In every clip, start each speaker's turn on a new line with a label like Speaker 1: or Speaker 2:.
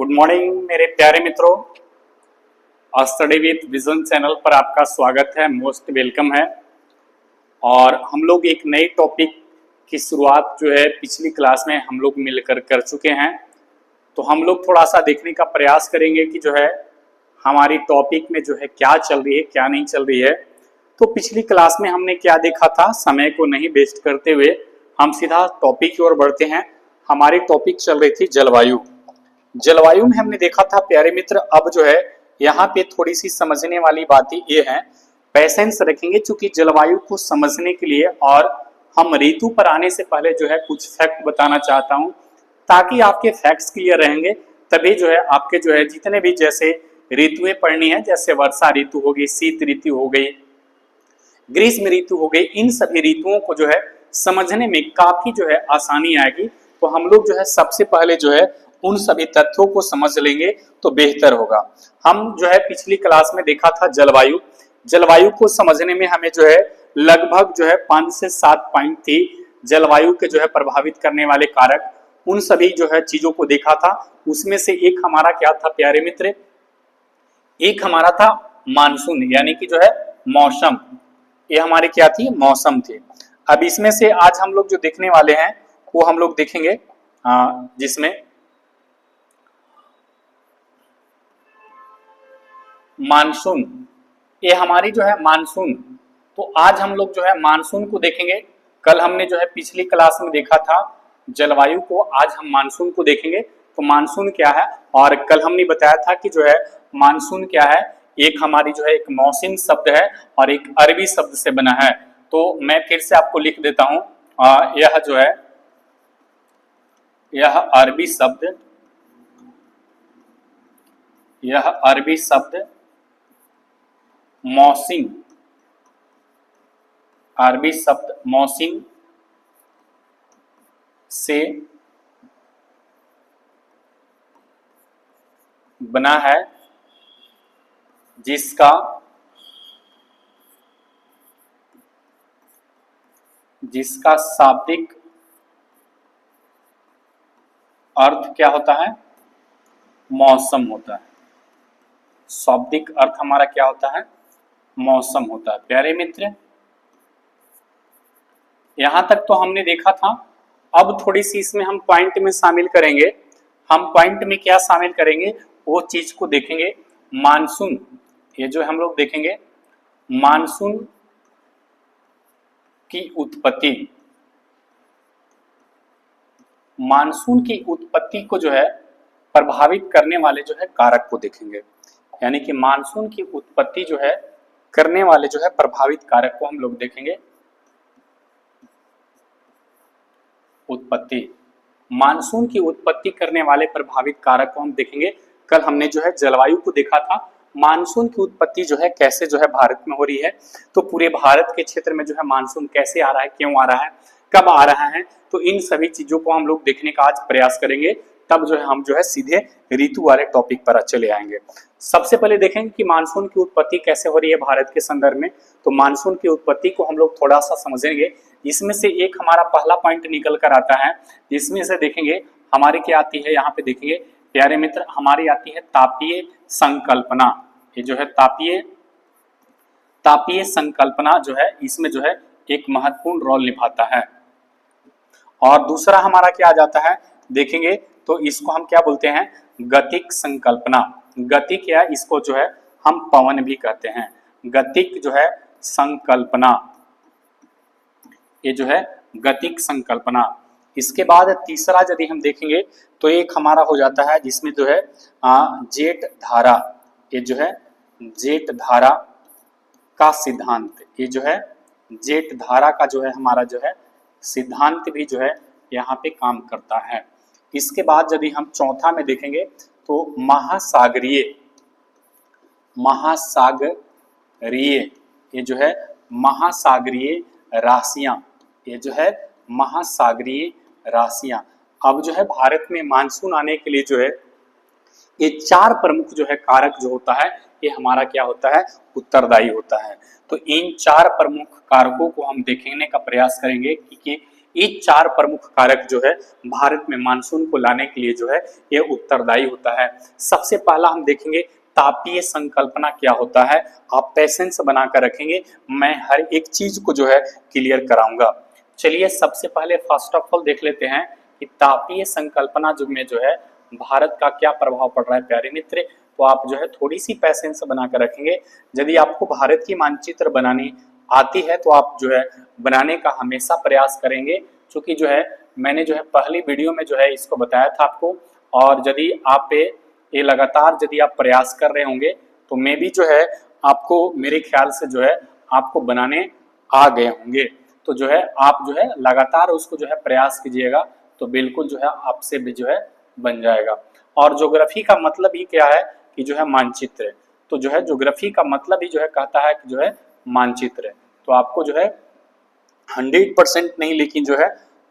Speaker 1: Good morning मेरे प्यारे मित्रों। स्टडी विथ विजन चैनल पर आपका स्वागत है, मोस्ट वेलकम है। और हम लोग एक नए टॉपिक की शुरुआत जो है पिछली क्लास में हम लोग मिलकर कर चुके हैं। तो हम लोग थोड़ा सा देखने का प्रयास करेंगे कि जो है हमारी टॉपिक में जो है क्या चल रही है क्या नहीं चल रही है। तो पिछली क्लास में हमने क्या देखा था, समय को नहीं वेस्ट करते हुए हम सीधा टॉपिक की ओर बढ़ते हैं। हमारी टॉपिक चल रही थी जलवायु। जलवायु में हमने देखा था प्यारे मित्र, अब जो है यहाँ पे थोड़ी सी समझने वाली बातें ये है, पैसेंस रखेंगे चूंकि जलवायु को समझने के लिए। और हम ऋतु पर आने से पहले जो है कुछ फैक्ट बताना चाहता हूँ ताकि आपके फैक्ट्स क्लियर रहेंगे, तभी जो है आपके जो है जितने भी जैसे ऋतुएं पढ़नी है, जैसे वर्षा ऋतु हो गई, शीत ऋतु हो गई, ग्रीष्म ऋतु हो गई, इन सभी ऋतुओं को जो है समझने में काफी जो है आसानी आएगी। तो हम लोग जो है सबसे पहले जो है उन सभी तथ्यों को समझ लेंगे तो बेहतर होगा। हम जो है पिछली क्लास में देखा था जलवायु। जलवायु को समझने में हमें जो है लगभग जो है 5 से 7 पॉइंट थी जलवायु के जो है प्रभावित करने वाले कारक, उन सभी जो है चीजों को देखा था। उसमें से एक हमारा क्या था प्यारे मित्र, एक हमारा था मानसून, यानी कि जो है मौसम। ये हमारी क्या थी, मौसम थी। अब इसमें से आज हम लोग जो देखने वाले हैं वो हम लोग देखेंगे जिसमें मानसून, ये हमारी जो है मानसून। तो आज हम लोग जो है मानसून को देखेंगे। कल हमने जो है पिछली क्लास में देखा था जलवायु को, आज हम मानसून को देखेंगे। तो मानसून क्या है, और कल हमने बताया था कि जो है मानसून क्या है, एक हमारी जो है एक मौसम शब्द है और एक अरबी शब्द से बना है। तो मैं फिर से आपको लिख देता हूं, यह जो है यह अरबी शब्द, यह अरबी शब्द मौसम, अरबी शब्द मौसम से बना है, जिसका शाब्दिक अर्थ क्या होता है, मौसम होता है। शाब्दिक अर्थ हमारा क्या होता है, मौसम होता है। प्यारे मित्र, यहां तक तो हमने देखा था। अब थोड़ी सी इसमें हम पॉइंट में शामिल करेंगे। हम पॉइंट में क्या शामिल करेंगे वो चीज को देखेंगे। मानसून, ये जो हम लोग देखेंगे मानसून की उत्पत्ति, मानसून की उत्पत्ति को जो है प्रभावित करने वाले जो है कारक को देखेंगे। यानी कि मानसून की उत्पत्ति जो है करने वाले जो है प्रभावित कारक को हम लोग देखेंगे। उत्पत्ति, मानसून की उत्पत्ति करने वाले प्रभावित कारक को हम देखेंगे। कल हमने जो है जलवायु को देखा था, मानसून की उत्पत्ति जो है कैसे जो है भारत में हो रही है। तो पूरे भारत के क्षेत्र में जो है मानसून कैसे आ रहा है, क्यों आ रहा है, कब आ रहा है, तो इन सभी चीजों को हम लोग देखने का आज प्रयास करेंगे। तब जो है हम जो है सीधे ऋतु वाले टॉपिक पर चले आएंगे। सबसे पहले देखेंगे कि मानसून की उत्पत्ति कैसे हो रही है भारत के संदर्भ में। तो मानसून की उत्पत्ति को हम लोग थोड़ा सा समझेंगे। इसमें से एक हमारा पहला पॉइंट निकल कर आता है, इसमें से देखेंगे हमारी क्या आती है, यहाँ पे देखेंगे प्यारे मित्र, हमारी आती है तापीय संकल्पना। ये जो है तापीय संकल्पना जो है इसमें जो है एक महत्वपूर्ण रोल निभाता है। और दूसरा हमारा क्या आ जाता है देखेंगे, तो इसको हम क्या बोलते हैं, गतिक संकल्पना। गतिक या इसको जो है हम पवन भी कहते हैं, गतिक जो है संकल्पना, ये जो है गतिक संकल्पना। इसके बाद तीसरा यदि हम देखेंगे तो एक हमारा हो जाता है जिसमें जो है जेट धारा, ये जो है जेट धारा का सिद्धांत, ये जो है जेट धारा का जो है हमारा जो है सिद्धांत भी जो है यहाँ पे काम करता है। इसके बाद यदि हम चौथा में देखेंगे तो महासागरीय, ये जो है महासागरीय राशियां, ये जो है महासागरीय राशियां। अब जो है भारत में मानसून आने के लिए जो है ये 4 प्रमुख जो है कारक जो होता है ये हमारा क्या होता है, उत्तरदायी होता है। तो इन 4 प्रमुख कारकों को हम देखने का प्रयास करेंगे कि ये 4 प्रमुख कारक जो है भारत में मानसून को लाने के लिए जो है ये उत्तरदायी होता है। सबसे पहला हम देखेंगे तापीय संकल्पना क्या होता है। आप पेशेंस बनाकर रखेंगे, मैं हर एक चीज को जो है क्लियर कराऊंगा। चलिए सबसे पहले फर्स्ट ऑफ ऑल देख लेते हैं कि तापीय संकल्पना में जो है भारत का क्या प्रभाव पड़ रहा है प्यारे मित्र। तो आप जो है थोड़ी सी पैसेंस बनाकर रखेंगे। यदि आपको भारत की मानचित्र बनानी आती है तो आप जो है बनाने का हमेशा प्रयास करेंगे, क्योंकि जो है मैंने जो है पहली वीडियो में जो है इसको बताया था आपको। और यदि आप ये लगातार यदि आप प्रयास कर रहे होंगे तो मैं भी जो है आपको मेरे ख्याल से जो है आपको बनाने आ गए होंगे। तो जो है आप जो है लगातार उसको जो है प्रयास कीजिएगा तो बिल्कुल जो है आपसे भी जो है बन जाएगा। और ज्योग्राफी का मतलब ही क्या है कि जो है मानचित्र। तो जो है ज्योग्राफी का मतलब ही जो है कहता है कि जो है मानचित्र। तो आपको जो है 100% नहीं लेकिन जो है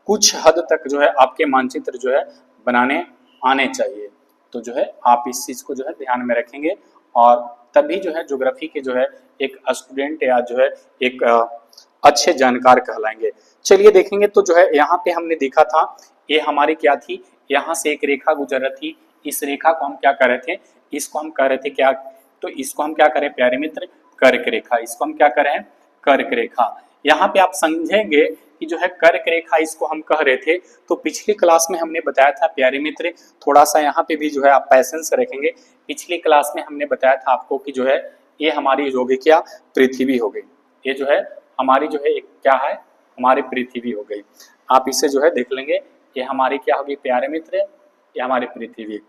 Speaker 1: कुछ हद तक जो है आपके मानचित्र जो है बनाने आने चाहिए। तो जो है आप इस चीज को जो है ध्यान में रखेंगे और तभी जो है ज्योग्राफी के जो है एक स्टूडेंट या जो है एक अच्छे जानकार कहलाएंगे। चलिए देखेंगे तो जो है यहाँ पे हमने देखा था ये हमारी क्या थी, यहाँ से एक रेखा गुजर रही थी। इस रेखा को हम क्या कर रहे थे, इसको हम कह रहे थे क्या, तो इसको हम क्या करें प्यारे मित्र, कर्क रेखा। इसको हम क्या करें, कर्क रेखा। यहाँ पे आप समझेंगे कि जो है कर्क रेखा इसको हम कह रहे थे। तो पिछली क्लास में हमने बताया था प्यारे मित्र, थोड़ा सा यहाँ पे भी जो है आप पैसेंस रखेंगे। पिछली क्लास में हमने बताया था आपको कि जो है ये हमारी हो गई क्या, पृथ्वी हो गई। ये जो है हमारी जो है एक क्या है, हमारी पृथ्वी हो गई। आप इसे जो है देख लेंगे, ये हमारी क्या होगी प्यारे मित्र, ये हमारी पृथ्वी।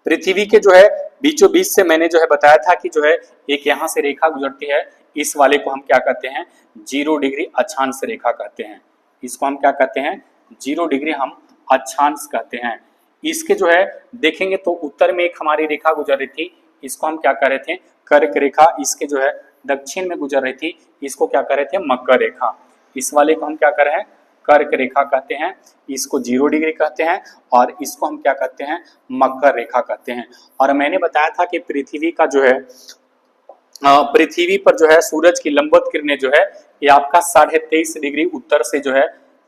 Speaker 1: पृथ्वी के जो है बीचों बीच से मैंने जो है बताया था कि जो है एक यहाँ से रेखा गुजरती है। इस वाले को हम क्या कहते हैं, 0 डिग्री अक्षांश रेखा कहते हैं। इसको हम क्या कहते हैं, 0 डिग्री हम अक्षांश कहते हैं। इसके जो है देखेंगे तो उत्तर में एक हमारी रेखा गुजर रही थी, इसको हम क्या कर रहे थे, कर्क रेखा। इसके जो है दक्षिण में गुजर रही थी, इसको क्या कर रहे थे, मकर रेखा। इस वाले को हम क्या कर रहे हैं, कर्क रेखा कहते हैं। इसको 0 डिग्री कहते हैं और इसको हम क्या कहते हैं, मकर रेखा कहते हैं। और मैंने बताया था कि पृथ्वी का जो है पृथ्वी पर जो है सूरज की लंबवत किरणें जो है ये आपका 23.5 डिग्री उत्तर से जो है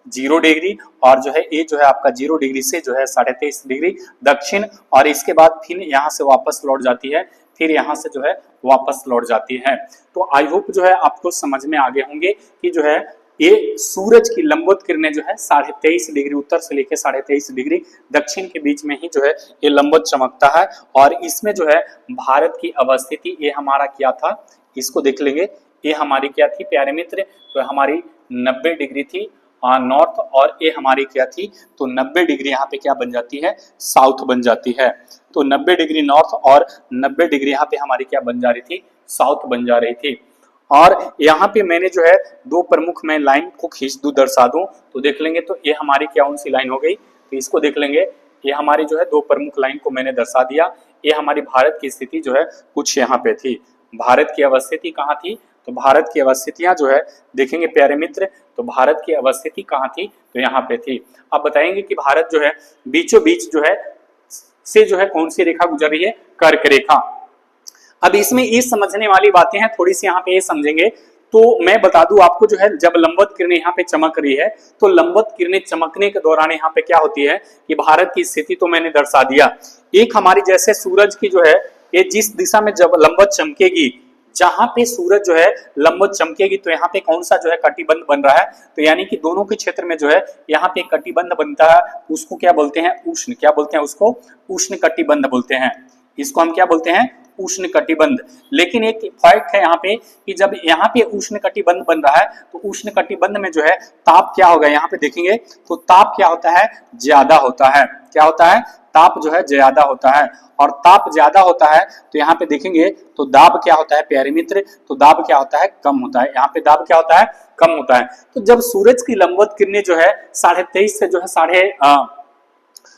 Speaker 1: 0 डिग्री, और जो है ये जो है आपका 0 डिग्री से जो है 23.5 डिग्री दक्षिण, और इसके बाद फिर यहाँ से वापस लौट जाती है, फिर यहाँ से जो है वापस लौट जाती है। तो आई होप जो है आपको समझ में आ गए होंगे कि जो है ये सूरज की लंबवत किरणें जो है 23.5 डिग्री उत्तर से लेकर 23.5 डिग्री दक्षिण के बीच में ही जो है ये लंबवत चमकता है। और इसमें जो है भारत की अवस्थिति ये हमारा क्या था, इसको देख लेंगे। ये हमारी क्या थी प्यारे मित्र, तो हमारी 90 डिग्री थी नॉर्थ, और ये हमारी क्या थी, तो 90 डिग्री यहाँ पे क्या बन जाती है, साउथ बन जाती है। तो 90 डिग्री नॉर्थ और 90 डिग्री यहाँ पे हमारी क्या बन जा रही थी, साउथ बन जा रही थी। और यहाँ पे मैंने जो है 2 प्रमुख मैं लाइन को खींच दूं, दर्शा दूं, तो देख लेंगे तो ये हमारी क्या कौन सी लाइन हो गई, तो इसको देख लेंगे। ये हमारी जो है 2 प्रमुख लाइन को मैंने दर्शा दिया। ये हमारी भारत की स्थिति जो है कुछ यहाँ पे थी। भारत की अवस्थिति कहाँ थी, तो भारत की अवस्थितियां जो है देखेंगे प्यारे मित्र, तो भारत की अवस्थिति कहाँ थी, तो यहाँ पे थी। अब बताएंगे कि भारत जो है बीचों बीच जो है से जो है कौन सी रेखा गुजर रही है, कर्क रेखा। अब इसमें ये समझने वाली बातें हैं, थोड़ी सी यहाँ पे ये समझेंगे तो मैं बता दूं आपको, जो है जब लंबवत किरणें यहाँ पे चमक रही है तो लंबवत किरणें चमकने के दौरान यहाँ पे क्या होती है कि भारत की स्थिति तो मैंने दर्शा दिया। एक हमारी जैसे सूरज की जो है ये जिस दिशा में जब लंबवत चमकेगी, जहां पे सूरज जो है लंबवत चमकेगी तो यहाँ पे कौन सा जो है कटिबंध बन रहा है, तो यानी कि दोनों के क्षेत्र में जो है यहाँ पे कटिबंध बनता है। उसको क्या बोलते हैं, उष्ण, क्या बोलते हैं उसको, उष्ण कटिबंध बोलते हैं। इसको हम क्या बोलते हैं, उष्ण कटिबंध। लेकिन एक फैक्ट है यहाँ पे कि जब यहाँ पे उष्ण कटिबंध बन रहा है तो उष्ण कटिबंध में जो है ताप क्या होगा, यहाँ पे देखेंगे तो ताप क्या होता है, ज्यादा होता है। क्या होता है, ताप जो है ज्यादा होता है। और ताप ज्यादा होता है तो यहाँ पे देखेंगे तो दाब क्या होता है प्यारे मित्र, तो दाब क्या होता है, कम होता है। यहाँ पे दाब क्या होता है, कम होता है। तो जब सूरज की लंबवत किरणें जो है 23.5 से जो है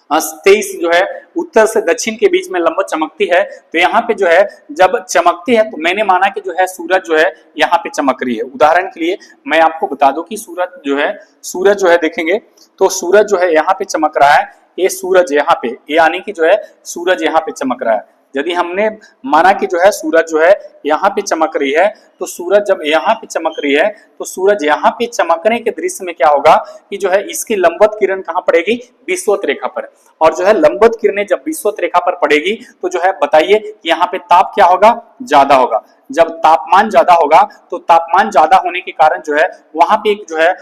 Speaker 1: 23 जो है उत्तर से दक्षिण के बीच में लंबवत चमकती है, तो यहाँ पे जो है जब चमकती है तो मैंने माना कि जो है सूरज जो है यहाँ पे चमक रही है। उदाहरण के लिए मैं आपको बता दूं कि सूरज जो है देखेंगे तो सूरज जो है यहाँ पे चमक रहा है, ये सूरज यहाँ पे, यानी कि जो है सूरज यहाँ पे चमक रहा है। यदि हमने माना कि जो है सूरज जो है यहाँ पे चमक रही है, तो सूरज जब यहाँ पे चमक रही है तो सूरज यहाँ पे चमकने के दृश्य में क्या होगा कि जो है इसकी लंबवत किरण कहाँ पड़ेगी, विषुवत रेखा पर। और जो है लंबवत किरणें जब विषुवत रेखा पर पड़ेगी तो जो है बताइए कि यहाँ पे ताप क्या होगा, ज्यादा होगा। जब तापमान ज्यादा होगा तो तापमान ज्यादा होने के कारण जो है वहां पे एक जो है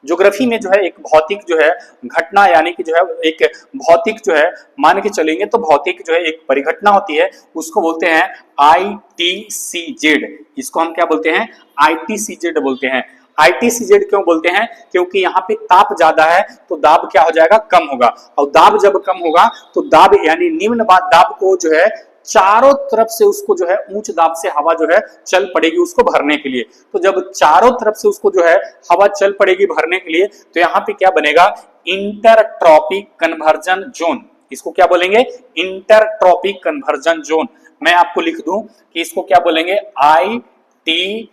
Speaker 1: ज्योग्राफी में जो है एक भौतिक जो है घटना, यानी कि जो है एक भौतिक जो है मान के चलेंगे तो भौतिक जो है एक परिघटना होती है, उसको बोलते हैं ITCZ। इसको हम क्या बोलते हैं, ITCZ बोलते हैं। ITCZ क्यों बोलते हैं, क्योंकि यहाँ पे ताप ज्यादा है तो दाब क्या हो जाएगा, कम होगा। और दाब जब कम होगा तो दाब यानी निम्न दाब को जो है चारों तरफ से उसको जो है उच्च दाब से हवा जो है चल पड़ेगी उसको भरने के लिए। तो जब चारों तरफ से उसको जो है हवा चल पड़ेगी भरने के लिए तो यहाँ पे क्या बनेगा, इंटरट्रॉपिक कन्वर्जन जोन। इसको क्या बोलेंगे, इंटरट्रॉपिक कन्वर्जन जोन। मैं आपको लिख दूं कि इसको क्या बोलेंगे, ITCZ।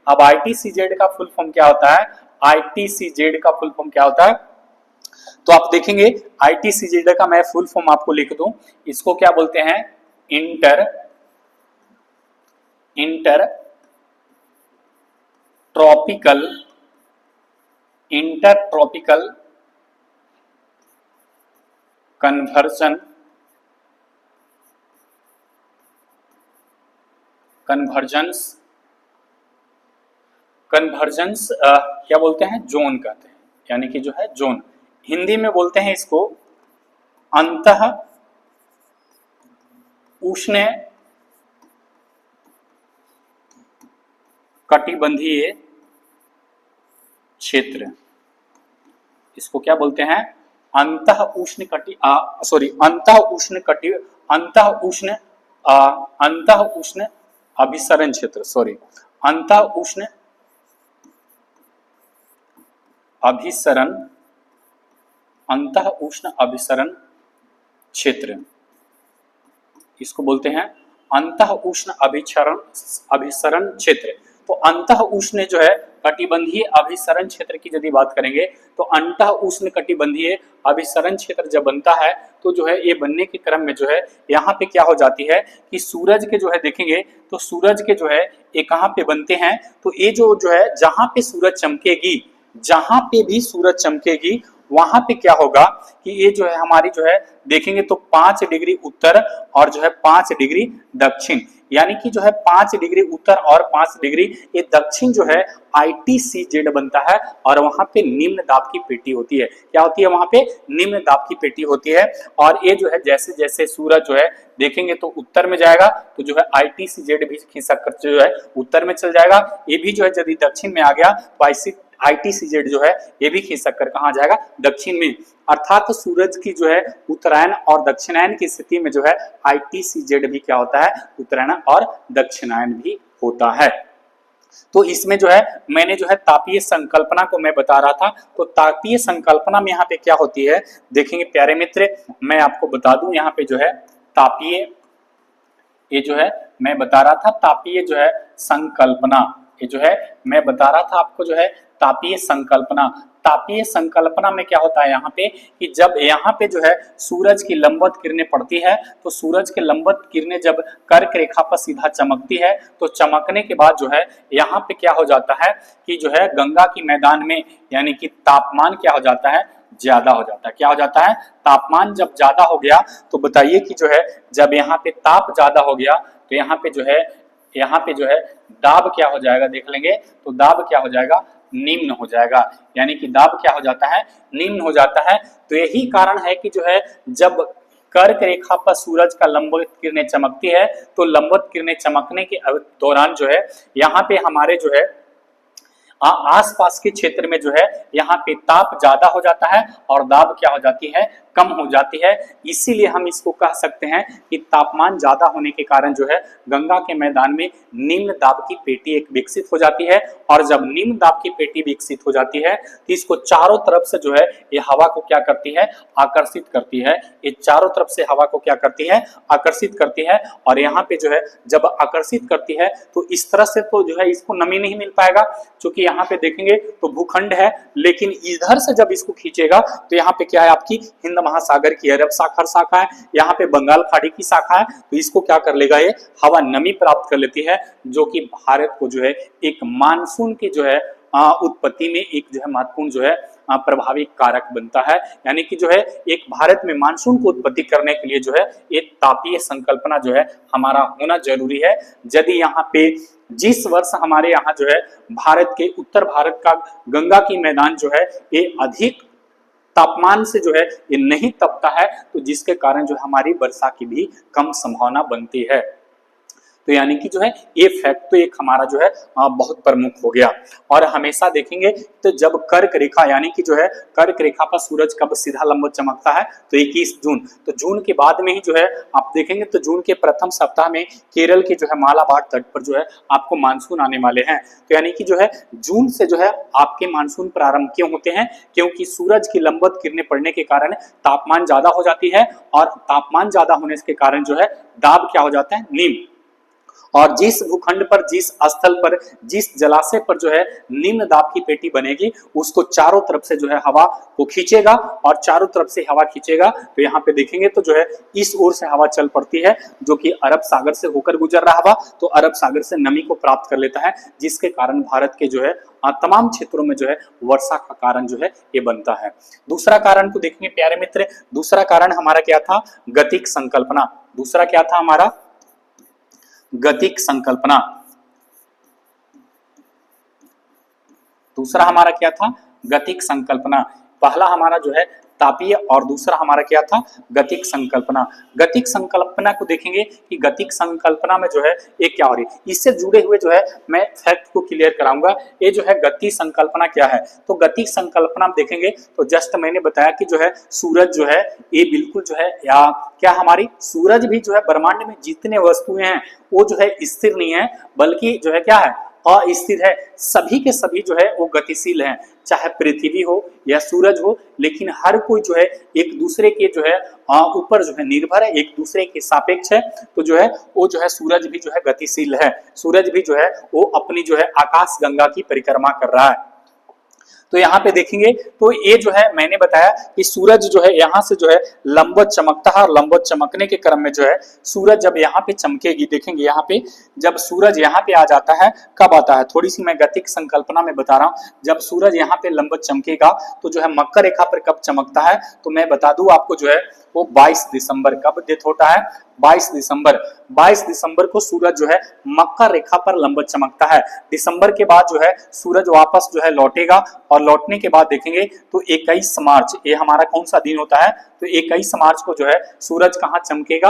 Speaker 1: अब ITCZ का फुल फॉर्म क्या होता है, ITCZ का फुल फॉर्म क्या होता है, तो आप देखेंगे ITCZ का मैं फुल फॉर्म आपको लिख दूं, इसको क्या बोलते हैं, इंटरट्रॉपिकल कन्वर्जेंस क्या बोलते हैं, जोन कहते हैं, यानी कि जो है जोन। हिंदी में बोलते हैं इसको अंतः उष्ण कटिबंधीय क्षेत्र। इसको क्या बोलते हैं, अंतः उष्ण अभिसरण क्षेत्र, अंतः उष्ण अभिसरण क्षेत्र, इसको बोलते हैं अंतः उष्ण अभिसरण क्षेत्र। तो अंतः उष्ण जो है कटिबंधीय अभिसरण क्षेत्र की यदि बात करेंगे तो अंतः उष्ण कटिबंधीय अभिसरण क्षेत्र जब बनता है तो जो है ये बनने के क्रम में जो है यहाँ पे क्या हो जाती है कि सूरज के जो है देखेंगे तो सूरज के जो है ये कहाँ पे बनते हैं, तो ये जो है जहां पे सूरज चमकेगी, जहां पे भी सूरज चमकेगी वहां पे क्या होगा कि ये जो है हमारी जो है देखेंगे तो 5 डिग्री उत्तर और जो है 5 डिग्री दक्षिण, यानी कि जो है 5 डिग्री उत्तर और 5 डिग्री ये दक्षिण जो है ITCZ बनता है। और वहां पे निम्न दाब की पेटी होती है, क्या होती है, वहां पे निम्न दाब की पेटी होती है। और ये जो है जैसे जैसे सूरज जो है देखेंगे तो उत्तर में जाएगा तो जो है ITCZ भी खिसक कर जो है उत्तर में चल जाएगा। ये भी जो है यदि दक्षिण में आ गया तो ITCZ जो है ये भी खिसक कर कहाँ जाएगा, दक्षिण में। अर्थात तो सूरज की जो है उत्तरायण और दक्षिणायन की स्थिति में जो है ITCZ भी क्या होता है, उत्तरायण और दक्षिणायन भी होता है। तो इसमें जो है मैंने जो है तापीय संकल्पना को मैं बता रहा था, तो तापीय संकल्पना में यहाँ पे क्या होती है देखेंगे प्यारे मित्र, मैं आपको बता दूं यहाँ पे जो है तापीय, ये जो है मैं बता रहा था तापीय जो है संकल्पना, ये जो है मैं बता रहा था आपको जो है तापीय संकल्पना। तापीय संकल्पना में क्या होता है यहाँ पे कि जब यहाँ पे जो है सूरज की लंबवत किरणें पड़ती है तो सूरज के लंबवत किरणें जब कर्क रेखा पर सीधा चमकती है तो चमकने के बाद जो है यहाँ पे क्या हो जाता है कि जो है गंगा की मैदान में यानी कि तापमान क्या हो जाता है, ज्यादा हो जाता है। क्या हो जाता है, तापमान जब ज्यादा हो गया तो बताइए कि जो है जब यहाँ पे ताप ज्यादा हो गया तो यहाँ पे जो है दाब क्या हो जाएगा, देख लेंगे तो दाब क्या हो जाएगा, निम्न हो जाएगा, यानी कि दाब क्या हो जाता है, निम्न हो जाता है। तो यही कारण है कि जो है जब कर्क रेखा पर सूरज का लंबवत किरणें चमकती है तो लंबवत किरणें चमकने के दौरान जो है यहाँ पे हमारे जो है आसपास के क्षेत्र में जो है यहाँ पे ताप ज्यादा हो जाता है और दाब क्या हो जाती है, कम हो जाती है। इसीलिए हम इसको कह सकते हैं कि तापमान ज्यादा होने के कारण जो है गंगा के मैदान में निम्न दाब की पेटी एक विकसित हो जाती है। और जब निम्न दाब की पेटी विकसित हो जाती है तो इसको चारों तरफ से जो है ये हवा को क्या करती है, आकर्षित करती है। ये चारों तरफ से हवा को क्या करती है, आकर्षित करती है। और यहाँ पे जो है जब आकर्षित करती है तो इस तरह से तो जो है इसको नमी नहीं मिल पाएगा, क्योंकि यहाँ पे देखेंगे तो भूखंड है, लेकिन इधर से जब इसको खींचेगा तो यहाँ पे क्या है, आपकी हिंद महासागर की अरब सागर शाखा है, यहाँ पे बंगाल खाड़ी की शाखा है, तो इसको क्या कर लेगा, ये हवा नमी प्राप्त कर लेती है, जो कि भारत को जो है एक मानसून की जो है उत्पत्ति में एक जो है महत्वपूर्ण जो है प्रभावी कारक बनता है। यानी कि जो है एक भारत में मानसून को उत्पत्ति करने के लिए जो है ये तापीय संकल्पना जो है हमारा होना जरूरी है। यदि यहाँ पे जिस वर्ष हमारे यहाँ जो है भारत के उत्तर भारत का गंगा की मैदान जो है ये अधिक तापमान से जो है ये नहीं तपता है, तो जिसके कारण जो हमारी वर्षा की भी कम संभावना बनती है। तो यानी कि जो है ये फैक्ट तो एक हमारा जो है बहुत प्रमुख हो गया। और हमेशा देखेंगे तो जब कर्क रेखा यानी कि जो है कर्क रेखा पर सूरज कब सीधा लंबवत चमकता है, तो 21 जून। तो जून के बाद में ही जो है आप देखेंगे तो जून के प्रथम सप्ताह में केरल के जो है मालाबार तट पर जो है आपको मानसून आने वाले हैं। तो यानी कि जो है जून से जो है आपके मानसून प्रारंभ क्यों होते हैं, क्योंकि सूरज की लंबवत किरणें पड़ने के कारण तापमान ज्यादा हो जाती है, और तापमान ज्यादा होने के कारण जो है दाब क्या हो जाता है, निम्न। और जिस भूखंड पर, जिस स्थल पर, जिस जलाशय पर जो है निम्न दाब की पेटी बनेगी, उसको चारों तरफ से जो है हवा को खींचेगा, और चारों तरफ से हवा खींचेगा तो यहाँ पे देखेंगे तो जो है इस ओर से हवा चल पड़ती है, जो कि अरब सागर से होकर गुजर रहा हवा, तो अरब सागर से नमी को प्राप्त कर लेता है, जिसके कारण भारत के जो है तमाम क्षेत्रों में जो है वर्षा का कारण जो है ये बनता है। दूसरा कारण को देखेंगे प्यारे मित्र, दूसरा कारण हमारा क्या था, गतिक संकल्पना। दूसरा क्या था हमारा, गतिक संकल्पना। दूसरा हमारा क्या था, गतिक संकल्पना। पहला हमारा जो है तापीय और दूसरा हमारा क्या था, गतिक संकल्पना। गतिक संकल्पना को देखेंगे कि गतिक संकल्पना में जो है ये क्या हो रही है, इससे जुड़े हुए जो है मैं फैक्ट को क्लियर कराऊंगा। ये जो है गति संकल्पना क्या है, तो गतिक संकल्पना में देखेंगे तो जस्ट मैंने बताया कि जो है सूरज जो है ये बिल्कुल जो है या क्या हमारी सूरज भी जो है ब्रह्मांड में जितने वस्तुएं हैं वो जो है स्थिर नहीं है, बल्कि जो है क्या है, अस्थिर है। सभी के सभी जो है वो गतिशील हैं, चाहे पृथ्वी हो या सूरज हो, लेकिन हर कोई जो है एक दूसरे के जो है ऊपर जो है निर्भर है, एक दूसरे के सापेक्ष है। तो जो है वो जो है सूरज भी जो है गतिशील है, सूरज भी जो है वो अपनी जो है आकाश गंगा की परिक्रमा कर रहा है। तो यहाँ पे देखेंगे तो ये जो है मैंने बताया कि सूरज जो है यहाँ से जो है लंबवत चमकता है, और लंबवत चमकने के क्रम में जो है सूरज जब यहाँ पे चमकेगी, देखेंगे यहाँ पे जब सूरज यहाँ पे आ जाता है, कब आता है, थोड़ी सी मैं गतिक संकल्पना में बता रहा हूँ। जब सूरज यहाँ पे लंबवत चमकेगा तो जो है मकर रेखा पर कब चमकता है, तो मैं बता दूं आपको जो है वो 22 दिसंबर। कब डेट होता है, 22 दिसंबर। 22 दिसंबर को सूरज जो है मकर रेखा पर लंबवत चमकता है। दिसंबर के बाद जो है सूरज वापस जो है लौटेगा, और लौटने के बाद देखेंगे तो 21 मार्च, ये हमारा कौन सा दिन होता है, तो 21 मार्च को जो है सूरज कहाँ चमकेगा,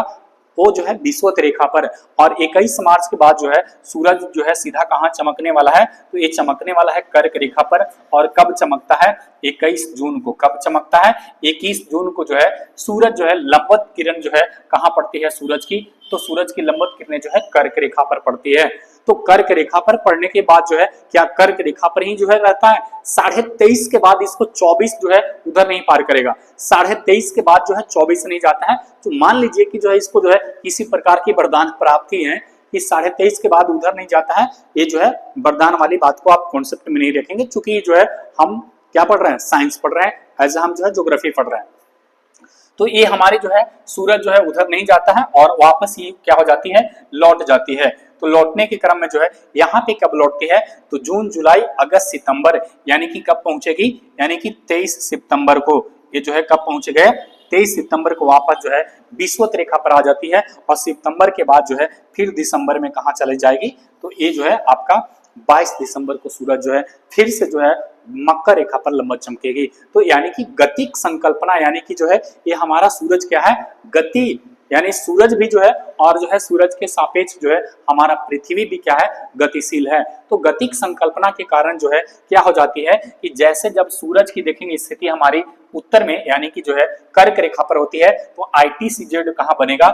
Speaker 1: वो जो है विषुवत रेखा पर। और 21 मार्च के बाद जो है सूरज जो है सीधा कहाँ चमकने वाला है, तो ये चमकने वाला है कर्क रेखा पर। और कब चमकता है, 21 जून को। कब चमकता है, 21 जून को जो है सूरज जो है लंबवत किरण जो है कहाँ पड़ती है सूरज की, तो सूरज की लंबवत किरणें जो है कर्क रेखा पर पड़ती है। तो कर्क रेखा पर पड़ने के बाद जो है क्या कर्क रेखा पर ही जो है रहता है, 23.5 के बाद इसको 24 जो है उधर नहीं पार करेगा, 23.5 के बाद जो है 24 नहीं जाता है। तो मान लीजिए कि जो है इसको जो है किसी प्रकार की वरदान प्राप्ति है कि 23.5 के बाद उधर नहीं जाता है, ये जो है वरदान वाली बात को आप कॉन्सेप्ट में नहीं रखेंगे, क्योंकि जो है हम क्या पढ़ रहे हैं, साइंस पढ़ रहे हैं, एज हम जो है ज्योग्राफी पढ़ रहे हैं। तो ये हमारे जो है सूरज जो है उधर नहीं जाता है, और वापस ये क्या हो जाती है, लौट जाती है। तो लौटने के क्रम में जो है यहाँ पे कब लौटती है, तो जून जुलाई अगस्त सितंबर, यानी कि कब पहुंचेगी, यानी कि 23 सितंबर को ये जो है कब पहुंच गए, 23 सितंबर को वापस जो है विषुवत रेखा पर आ जाती है। और सितंबर के बाद जो है फिर दिसंबर में कहाँ चली जाएगी, तो ये जो है आपका 22 दिसंबर को सूरज जो है फिर से जो है मकर रेखा पर लंबवत चमकेगी। तो यानी कि गतिक संकल्पना, यानी कि जो है ये हमारा सूरज क्या है, गति, यानी सूरज भी जो है, और जो है सूरज के सापेक्ष जो है हमारा पृथ्वी भी क्या है, गतिशील है। तो गतिक संकल्पना के कारण जो है क्या हो जाती है कि जैसे जब सूरज की देखेंगे स्थिति हमारी उत्तर में, यानी कि जो है कर्क रेखा पर होती है, तो ITCZ कहाँ बनेगा,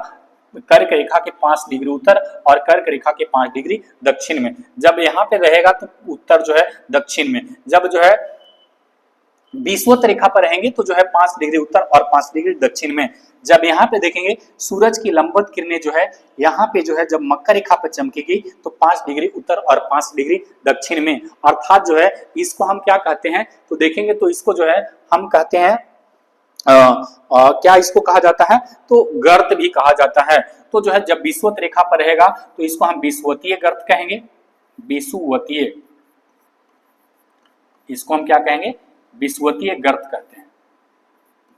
Speaker 1: कर्क रेखा के 5 डिग्री उत्तर और कर्क रेखा के 5 डिग्री दक्षिण में। जब यहाँ पे रहेगा तो उत्तर जो है दक्षिण में, जब जो है विषुवत रेखा पर रहेंगे तो जो है 5 डिग्री उत्तर और 5 डिग्री दक्षिण में। जब यहाँ पे देखेंगे सूरज की लंबवत किरणें जो है यहाँ पे जो है जब मकर रेखा पर चमकेगी तो 5 डिग्री उत्तर और 5 डिग्री दक्षिण में, अर्थात जो है इसको हम क्या कहते हैं, तो देखेंगे तो इसको जो है हम कहते हैं क्या इसको कहा जाता है, तो गर्त भी कहा जाता है। तो जो है जब विषुवत रेखा पर रहेगा तो इसको हम विषुवतीय गर्त कहेंगे, विषुवतीय, इसको हम क्या कहेंगे, विषुवतीय गर्त कहते हैं,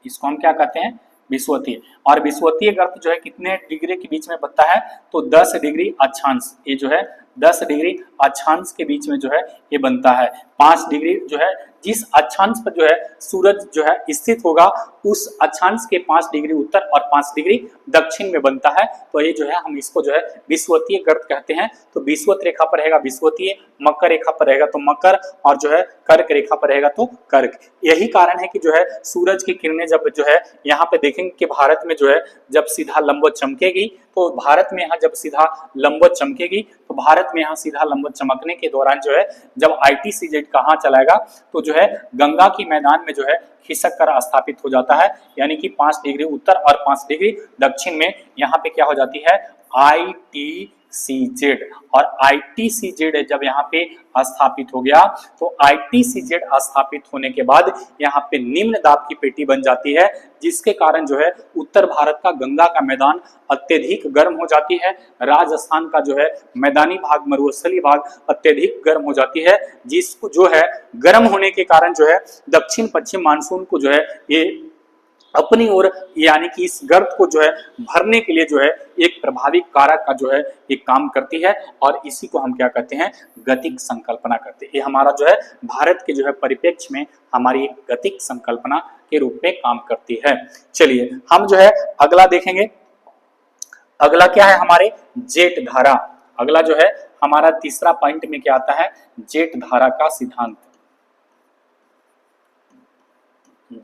Speaker 1: इसको हम क्या कहते हैं, विषुवतीय। और विषुवतीय गर्त जो है कितने डिग्री के बीच में बनता है, तो 10 डिग्री अक्षांश, ये जो है 10 डिग्री अक्षांश के बीच में जो है ये बनता है। 5 डिग्री जो है जिस अक्षांश पर जो है सूरज जो है स्थित होगा उस अक्षांश के 5 डिग्री उत्तर और 5 डिग्री दक्षिण में बनता है। तो ये जो है हम इसको जो है विषुवतीय गर्त कहते हैं। तो विषुवत रेखा पर रहेगा विषुवतीय, मकर रेखा पर रहेगा तो मकर, और जो है कर्क रेखा पर रहेगा तो कर्क। यही कारण है कि जो है सूरज की किरणें जब जो है यहाँ पे देखेंगे कि भारत में जो है जब सीधा लंबवत चमकेगी, तो भारत में यहाँ जब सीधा लंबवत चमकेगी तो भारत में यहाँ सीधा लंबवत चमकने के दौरान जो है जब ITCZ कहाँ चलाएगा, तो जो है गंगा की मैदान में जो है खिसक कर स्थापित हो जाता है, यानी कि 5 डिग्री उत्तर और 5 डिग्री दक्षिण में यहाँ पे क्या हो जाती है, ITCZ। और ITCZ जब यहाँ पे स्थापित हो गया तो ITCZ स्थापित होने के बाद यहाँ पे निम्न दाब की पेटी बन जाती है, जिसके कारण जो है उत्तर भारत का गंगा का मैदान अत्यधिक गर्म हो जाती है, राजस्थान का जो है मैदानी भाग, मरुस्थलीय भाग अत्यधिक गर्म हो जाती है, जिसको जो है गर्म होने के कारण जो है दक्षिण पश्चिम मानसून को जो है ये अपनी ओर, यानी कि इस गर्त को जो है भरने के लिए जो है एक प्रभावी कारक का जो है एक काम करती है, और इसी को हम क्या कहते हैं, गतिक संकल्पना करते हैं। ये हमारा जो है भारत के जो है परिप्रेक्ष्य में हमारी एक गतिक संकल्पना के रूप में काम करती है। चलिए हम जो है अगला देखेंगे। अगला क्या है हमारे, जेट धारा। अगला जो है हमारा तीसरा पॉइंट में क्या आता है, जेट धारा का सिद्धांत।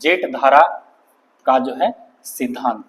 Speaker 1: जेट धारा का जो है सिद्धांत,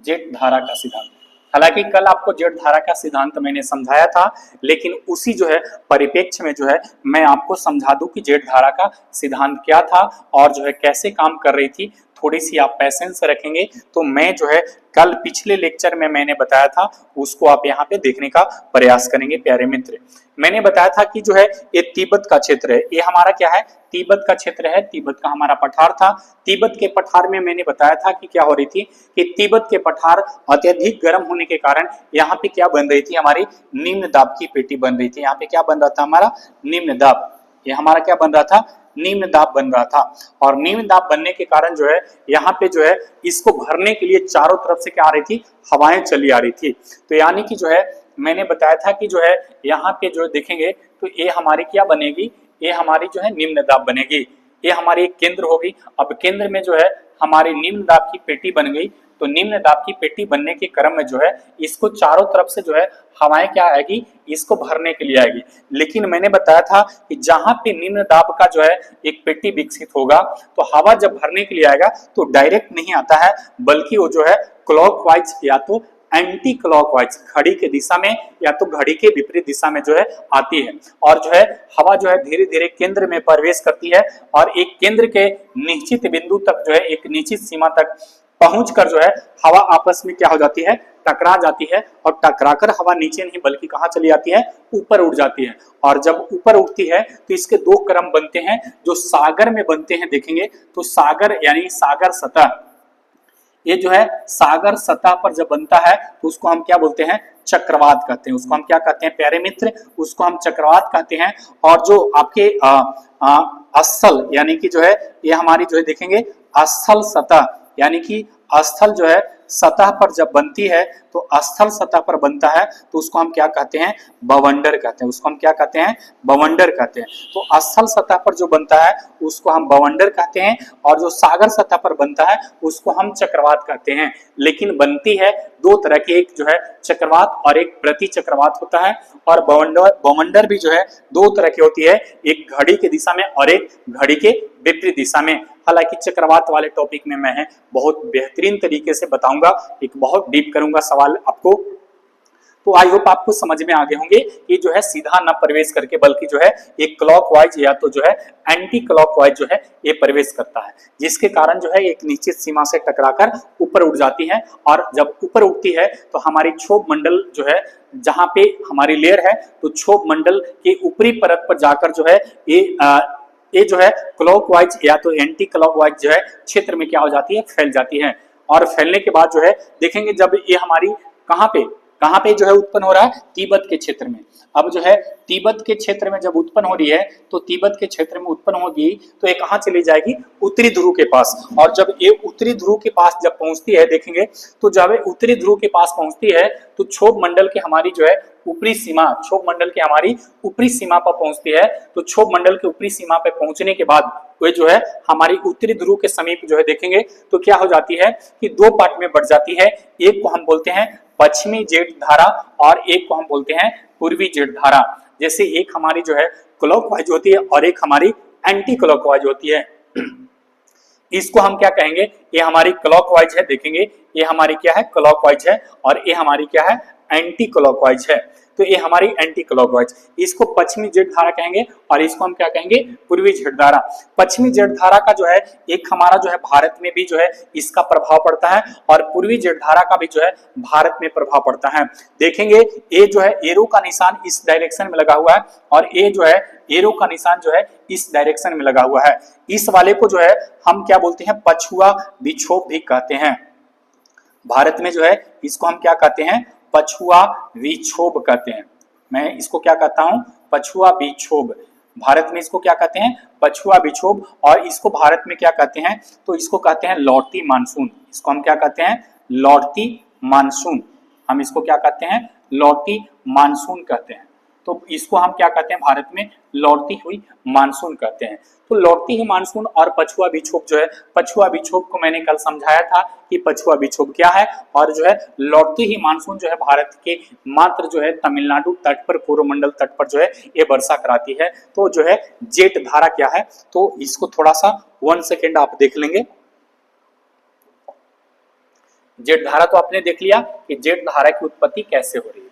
Speaker 1: जेट धारा का सिद्धांत। हालांकि कल आपको जेट धारा का सिद्धांत मैंने समझाया था, लेकिन उसी जो है परिप्रेक्ष्य में जो है मैं आपको समझा दूं कि जेट धारा का सिद्धांत क्या था और जो है कैसे काम कर रही थी। थोड़ी सी आप पैसेंस रखेंगे तो मैं जो है कल पिछले लेक्चर में मैंने बताया था उसको आप यहाँ पे देखने का प्रयास करेंगे। प्यारे मित्र, मैंने बताया था कि जो है ये तिब्बत का क्षेत्र है, ये हमारा क्या है, तिब्बत का क्षेत्र है, तिब्बत का हमारा पठार था। तिब्बत के पठार में मैंने बताया था कि क्या हो रही थी कि तिब्बत के पठार अत्यधिक गर्म होने के कारण यहाँ पे क्या बन रही थी, हमारी निम्न दाब की पेटी बन रही थी। यहाँ पे क्या बन रहा था, हमारा निम्न दाब, ये हमारा क्या बन रहा था, निम्न दाब बन रहा था। और निम्न दाब बनने के कारण जो है यहाँ पे जो है इसको भरने के लिए चारों तरफ से क्या आ रही थी, हवाएं चली आ रही थी। तो यानी कि जो है मैंने बताया था कि जो है यहाँ पे जो देखेंगे तो ये हमारी क्या बनेगी, ये हमारी जो है निम्न दाब बनेगी, ये हमारी एक केंद्र होगी। अब केंद्र में जो है हमारी निम्न दाब की पेटी बन गई, तो निम्न दाब की पेटी बनने के क्रम में जो है इसको चारों तरफ से जो है हवाएं क्या आएगी, इसको भरने के लिए आएगी। लेकिन मैंने बताया था कि जहां पे निम्न दाब का जो है एक पेटी विकसित होगा तो हवा जब भरने के लिए आएगा तो डायरेक्ट नहीं आता है, बल्कि वो जो है क्लॉकवाइज या तो एंटी क्लॉकवाइज, घड़ी के दिशा में या तो घड़ी के विपरीत दिशा में जो है आती है। और जो है हवा जो है धीरे धीरे केंद्र में प्रवेश करती है और एक केंद्र के निश्चित बिंदु तक जो है, एक निश्चित सीमा तक पहुंचकर जो है हवा आपस में क्या हो जाती है, टकरा जाती है। और टकराकर हवा नीचे नहीं बल्कि कहां चली जाती है, ऊपर उड़ जाती है। और जब ऊपर उड़ती है तो इसके दो क्रम बनते हैं जो सागर में बनते हैं। देखेंगे तो सागर यानी सागर सतह, ये जो है सागर सतह पर जब बनता है तो उसको हम क्या बोलते हैं, चक्रवात कहते हैं। उसको हम क्या कहते हैं प्यारे मित्र, उसको हम चक्रवात कहते हैं। और जो आपके स्थल यानी कि जो है ये हमारी जो है देखेंगे स्थल सतह, यानी कि स्थल जो है सतह पर जब बनती है तो स्थल सतह पर बनता है तो उसको हम क्या कहते हैं, बवंडर कहते हैं। उसको हम क्या कहते हैं, बवंडर कहते हैं। तो स्थल सतह पर जो बनता है उसको हम बवंडर कहते हैं, और जो सागर सतह पर बनता है उसको हम चक्रवात कहते हैं। लेकिन बनती है दो तरह की, एक जो है चक्रवात और एक प्रति चक्रवात होता है। और बवंडर भी जो है दो तरह की होती है, एक घड़ी के दिशा में और एक घड़ी के विपरीत दिशा में। हालांकि चक्रवात वाले टॉपिक में मैं बहुत बेहतरीन तरीके से बताऊंगा, एक बहुत डीप करूंगा सवाल आपको। तो आई होप आपको समझ में आ गए होंगे कि जो है सीधा न प्रवेश करके बल्कि जो है एक क्लॉकवाइज या तो जो है एंटी क्लॉकवाइज जो है ये प्रवेश करता है, जिसके कारण जो है एक निश्चित सीमा से टकराकर ऊपर उठ जाती है। और जब ऊपर उठती है तो हमारी क्षोभ मंडल जो है जहां पे हमारी लेयर है तो क्षोभ मंडल के ऊपरी परत पर जाकर जो है ये ये जो है क्लॉकवाइज या तो एंटी क्लॉकवाइज जो है क्षेत्र में क्या हो जाती है, फैल जाती है। और फैलने के बाद जो है देखेंगे जब ये हमारी कहाँ पे जो है उत्पन्न हो रहा है, तिब्बत के क्षेत्र में। अब जो है तिब्बत के क्षेत्र में जब उत्पन्न हो रही है तो तिब्बत के क्षेत्र में उत्पन्न होगी तो ये कहाँ चली जाएगी, उत्तरी ध्रुव के पास। और जब ये उत्तरी ध्रुव के पास जब पहुंचती है देखेंगे तो जब ये उत्तरी ध्रुव के पास पहुंचती है तो क्षोभ मंडल की हमारी जो है ऊपरी सीमा, क्षोभ मंडल की हमारी ऊपरी सीमा पर पहुंचती है। तो क्षोभ मंडल के ऊपरी सीमा पर पहुंचने के बाद वे जो है हमारी उत्तरी ध्रुव के समीप जो है देखेंगे तो क्या हो जाती है कि दो पार्ट में बढ़ जाती है। एक को हम बोलते हैं पश्चिमी जेट धारा और एक को हम बोलते हैं पूर्वी जेट धारा। जैसे एक हमारी जो है क्लॉकवाइज होती है और एक हमारी एंटी क्लॉकवाइज होती है। इसको हम क्या कहेंगे, ये हमारी क्लॉकवाइज है, देखेंगे ये हमारी क्या है, क्लॉकवाइज है और ये हमारी क्या है, एंटी क्लॉकवाइज है। तो ये हमारी एंटी क्लॉकवाइज, इसको पश्चिमी जेट धारा कहेंगे और इसको हम क्या कहेंगे, पूर्वी जेट धारा। पश्चिमी जेट धारा का जो है एक हमारा जो है भारत में भी जो है इसका प्रभाव पड़ता है और पूर्वी जेट धारा का भी जो है भारत में प्रभाव पड़ता है। देखेंगे ये जो है एरो का निशान इस डायरेक्शन में लगा हुआ है और ये जो है एरो का निशान जो है इस डायरेक्शन में लगा हुआ है। इस वाले को जो है हम क्या बोलते हैं, पछुआ विक्षोभ भी कहते हैं। भारत में जो है इसको हम क्या कहते हैं, पछुआ विक्षोभ कहते हैं। मैं इसको क्या कहता हूं, पछुआ विक्षोभ। भारत में इसको क्या कहते हैं, पछुआ विक्षोभ। और इसको भारत में क्या कहते हैं, तो इसको कहते हैं लौटती मानसून। इसको हम क्या कहते हैं, लौटती मानसून। हम इसको क्या कहते हैं, लौटती मानसून कहते हैं। तो इसको हम क्या कहते हैं भारत में, लौटती हुई मानसून कहते हैं। तो लौटती हुई मानसून और पछुआ विक्षोभ जो है, पछुआ विक्षोभ को मैंने कल समझाया था कि पछुआ विक्षोभ क्या है। और जो है लौटती हुई मानसून जो है भारत के मात्र जो है तमिलनाडु तट पर, पूर्व मंडल तट पर जो है ये वर्षा कराती है। तो जो है जेट धारा क्या है, तो इसको थोड़ा सा 1 सेकेंड आप देख लेंगे। जेट धारा तो आपने देख लिया कि जेट धारा की उत्पत्ति कैसे हो रही है।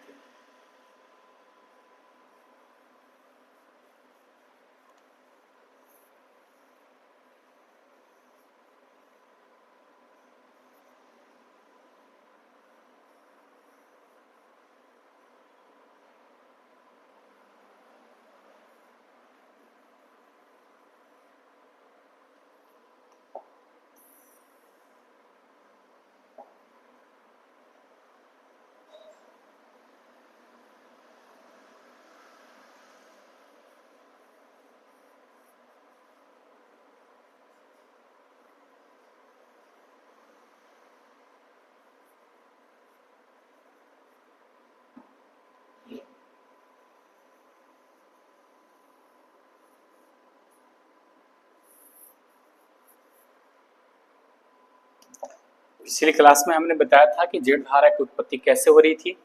Speaker 1: पिछली क्लास में हमने बताया था कि जेट धारा की उत्पत्ति कैसे हो रही थी।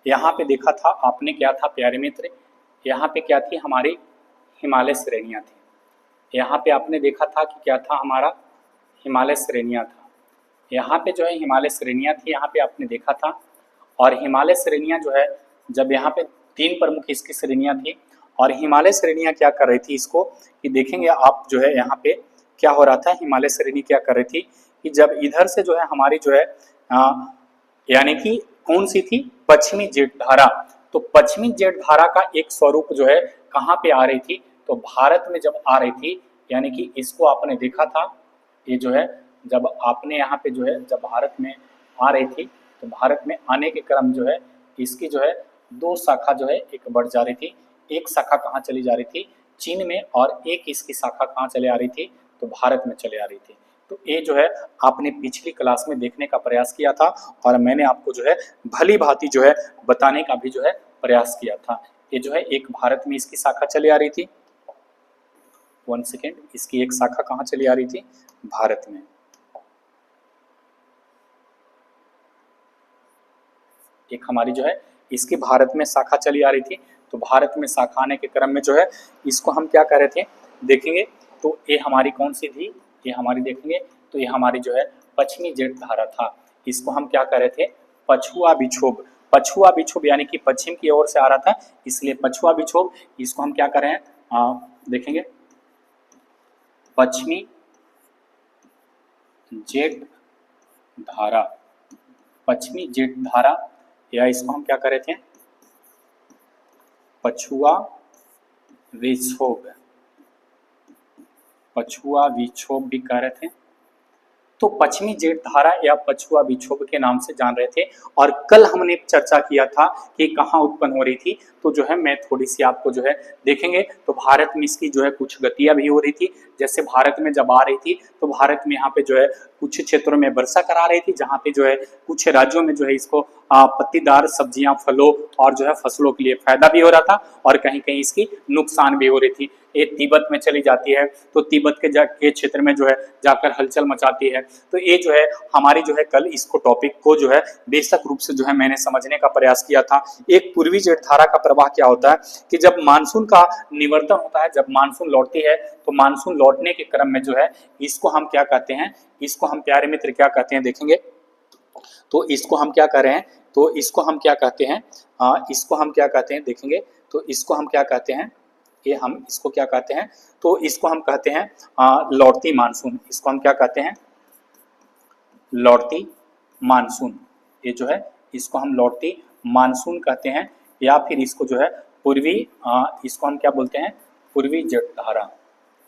Speaker 1: यहाँ पे देखा था आपने क्या था प्यारे मित्र, यहाँ पे क्या थी, हमारी हिमालय श्रेणियाँ थी। यहाँ पे आपने देखा था कि क्या था, हमारा हिमालय श्रेणियाँ था। यहाँ पे जो है हिमालय श्रेणियाँ थी, यहाँ पे आपने देखा था। और हिमालय श्रेणियाँ जो है, जब यहाँ पे 3 प्रमुख इसकी श्रेणियाँ थी और हिमालय श्रेणियाँ क्या कर रही थी इसको, कि देखेंगे आप जो है यहाँ पे क्या हो रहा था, हिमालय श्रेणी क्या कर रही थी कि जब इधर से जो है हमारी जो है यानी कि कौन सी थी, पश्चिमी जेट धारा। तो पश्चिमी जेट धारा का एक स्वरूप जो है कहाँ पे आ रही थी, तो भारत में जब आ रही थी, यानी कि इसको आपने देखा था, ये जो है जब आपने यहाँ पे जो है जब भारत में आ रही थी तो भारत में आने के क्रम जो है इसकी जो है 2 शाखा जो है एक बढ़ जा रही थी। एक शाखा कहाँ चली जा रही थी, चीन में, और एक इसकी शाखा कहाँ चले आ रही थी, तो भारत में चले आ रही थी। तो ये जो है आपने पिछली क्लास में देखने का प्रयास किया था और मैंने आपको जो है भली भांति जो है बताने का भी जो है प्रयास किया था। ये जो है एक भारत में इसकी शाखा चली आ रही थी, 1 सेकेंड, इसकी एक शाखा कहाँ चली आ रही थी, भारत में। एक हमारी जो है इसकी भारत में शाखा चली आ रही थी। तो भारत में शाखा आने के क्रम में जो है इसको हम क्या कर रहे थे, देखेंगे तो ये हमारी कौन सी थी, ये हमारी देखेंगे तो ये हमारी जो है पश्चिमी जेट धारा था। इसको हम क्या कर रहे थे, पछुआ विक्षोभ। पछुआ विक्षोभ यानी कि पश्चिम की ओर से आ रहा था, इसलिए पछुआ विक्षोभ। इसको हम क्या कर रहे हैं, देखेंगे पश्चिमी जेट धारा, पश्चिमी जेट धारा, या इसको हम क्या कर रहे थे, पछुआ विक्षोभ। पछुआ विक्षोभ भी कह रहे थे। तो पश्चिमी जेठ धारा या पछुआ विक्षोभ के नाम से जान रहे थे। और कल हमने चर्चा किया था कि कहाँ उत्पन्न हो रही थी, तो जो है मैं थोड़ी सी आपको जो है देखेंगे तो भारत में इसकी जो है कुछ गतियां भी हो रही थी। जैसे भारत में जब आ रही थी तो भारत में यहाँ पे जो है कुछ क्षेत्रों में वर्षा करा रही थी, जहाँ पे जो है कुछ राज्यों में जो है इसको पत्तीदार सब्जियां, फलों और जो है फसलों के लिए फायदा भी हो रहा था, और कहीं कहीं इसकी नुकसान भी हो रही थी। ये तिब्बत में चली जाती है तो तिब्बत के क्षेत्र में जो है जाकर हलचल मचाती है। तो ये जो है हमारी जो है कल इसको टॉपिक को जो है बेसिक रूप से जो है मैंने समझने का प्रयास किया था। एक पूर्वी जेठ धारा का प्रवाह क्या होता है कि जब मानसून का निवर्तन होता है, जब मानसून लौटती है, तो मानसून लौटने के क्रम में जो है इसको हम क्या कहते हैं, इसको हम प्यारे मित्र क्या कहते हैं देखेंगे। तो इसको हम क्या कह रहे हैं, तो इसको हम क्या कहते हैं, इसको हम क्या कहते हैं देखेंगे। तो इसको हम क्या कहते हैं, ये हम इसको क्या कहते हैं, तो इसको हम कहते हैं लौटती मानसून। इसको हम क्या कहते हैं, लौटती मानसून। ये जो है इसको हम लौटती मानसून कहते हैं, या फिर इसको जो है पूर्वी इसको हम क्या बोलते हैं, पूर्वी जेठ धारा।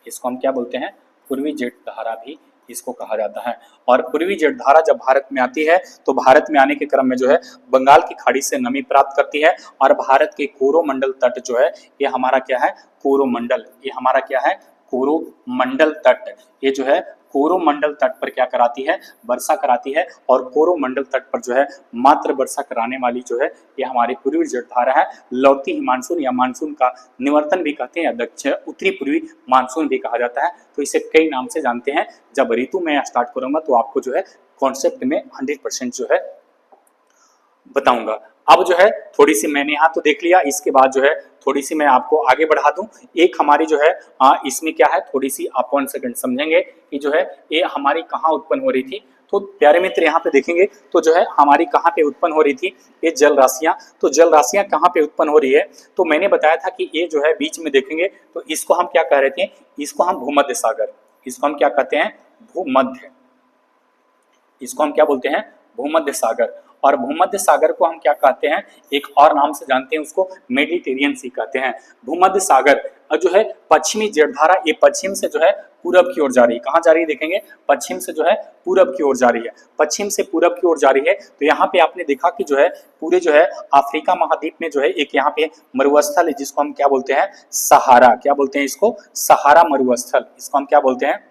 Speaker 1: इसको हम क्या बोलते हैं, पूर्वी जेठ धारा भी इसको कहा जाता है। और पूर्वी जेठ धारा जब भारत में आती है तो भारत में आने के क्रम में जो है बंगाल की खाड़ी से नमी प्राप्त करती है, और भारत के कोरोमंडल तट जो है ये हमारा क्या है, कोरोमंडल, ये हमारा क्या है, कोरोमंडल तट। ये जो है कोरोमंडल तट पर क्या कराती है, वर्षा कराती है। और कोरोमंडल तट पर जो है मात्र वर्षा कराने वाली जो है ये हमारी पूर्वी जेठ धारा है। लौटती ही मानसून या मानसून का निवर्तन भी कहते हैं, या दक्षिण उत्तरी पूर्वी मानसून भी कहा जाता है। तो इसे कई नाम से जानते हैं। जब ऋतु में स्टार्ट करूंगा तो आपको जो है कॉन्सेप्ट में 100% जो है बताऊंगा। अब जो है थोड़ी सी मैंने यहाँ तो देख लिया, इसके बाद जो है थोड़ी सी मैं आपको आगे बढ़ा दूं। एक हमारी जो है इसमें क्या है, थोड़ी सी आप 1 सेकंड समझेंगे कि जो है ये हमारी कहाँ उत्पन्न हो रही थी। तो प्यारे मित्र यहाँ पे देखेंगे तो जो है हमारी कहाँ पे उत्पन्न हो रही थी, ये जल राशियां। तो जल राशियां कहाँ पे उत्पन्न हो रही है, तो मैंने बताया था कि ये जो है बीच में देखेंगे तो इसको हम क्या कह रहे थे, इसको हम भूमध्य सागर, इसको हम क्या कहते हैं, भूमध्य, इसको हम क्या बोलते हैं, भूमध्य सागर। और भूमध्य सागर को हम क्या कहते हैं, एक और नाम से जानते हैं, उसको मेडिटेरियन सी कहते हैं। भूमध्य सागर जो है पश्चिमी जेठ धारा, ये पश्चिम से जो है पूरब की ओर जा रही है। कहाँ जा रही है देखेंगे, पश्चिम से जो है पूरब की ओर जा रही है, पश्चिम से पूरब की ओर जा रही है। तो यहाँ पे आपने देखा कि जो है पूरे जो है अफ्रीका महाद्वीप में जो है एक यहाँ पे मरुस्थल है, जिसको हम क्या बोलते हैं, सहारा, क्या बोलते हैं इसको, सहारा मरुस्थल। इसको हम क्या बोलते हैं,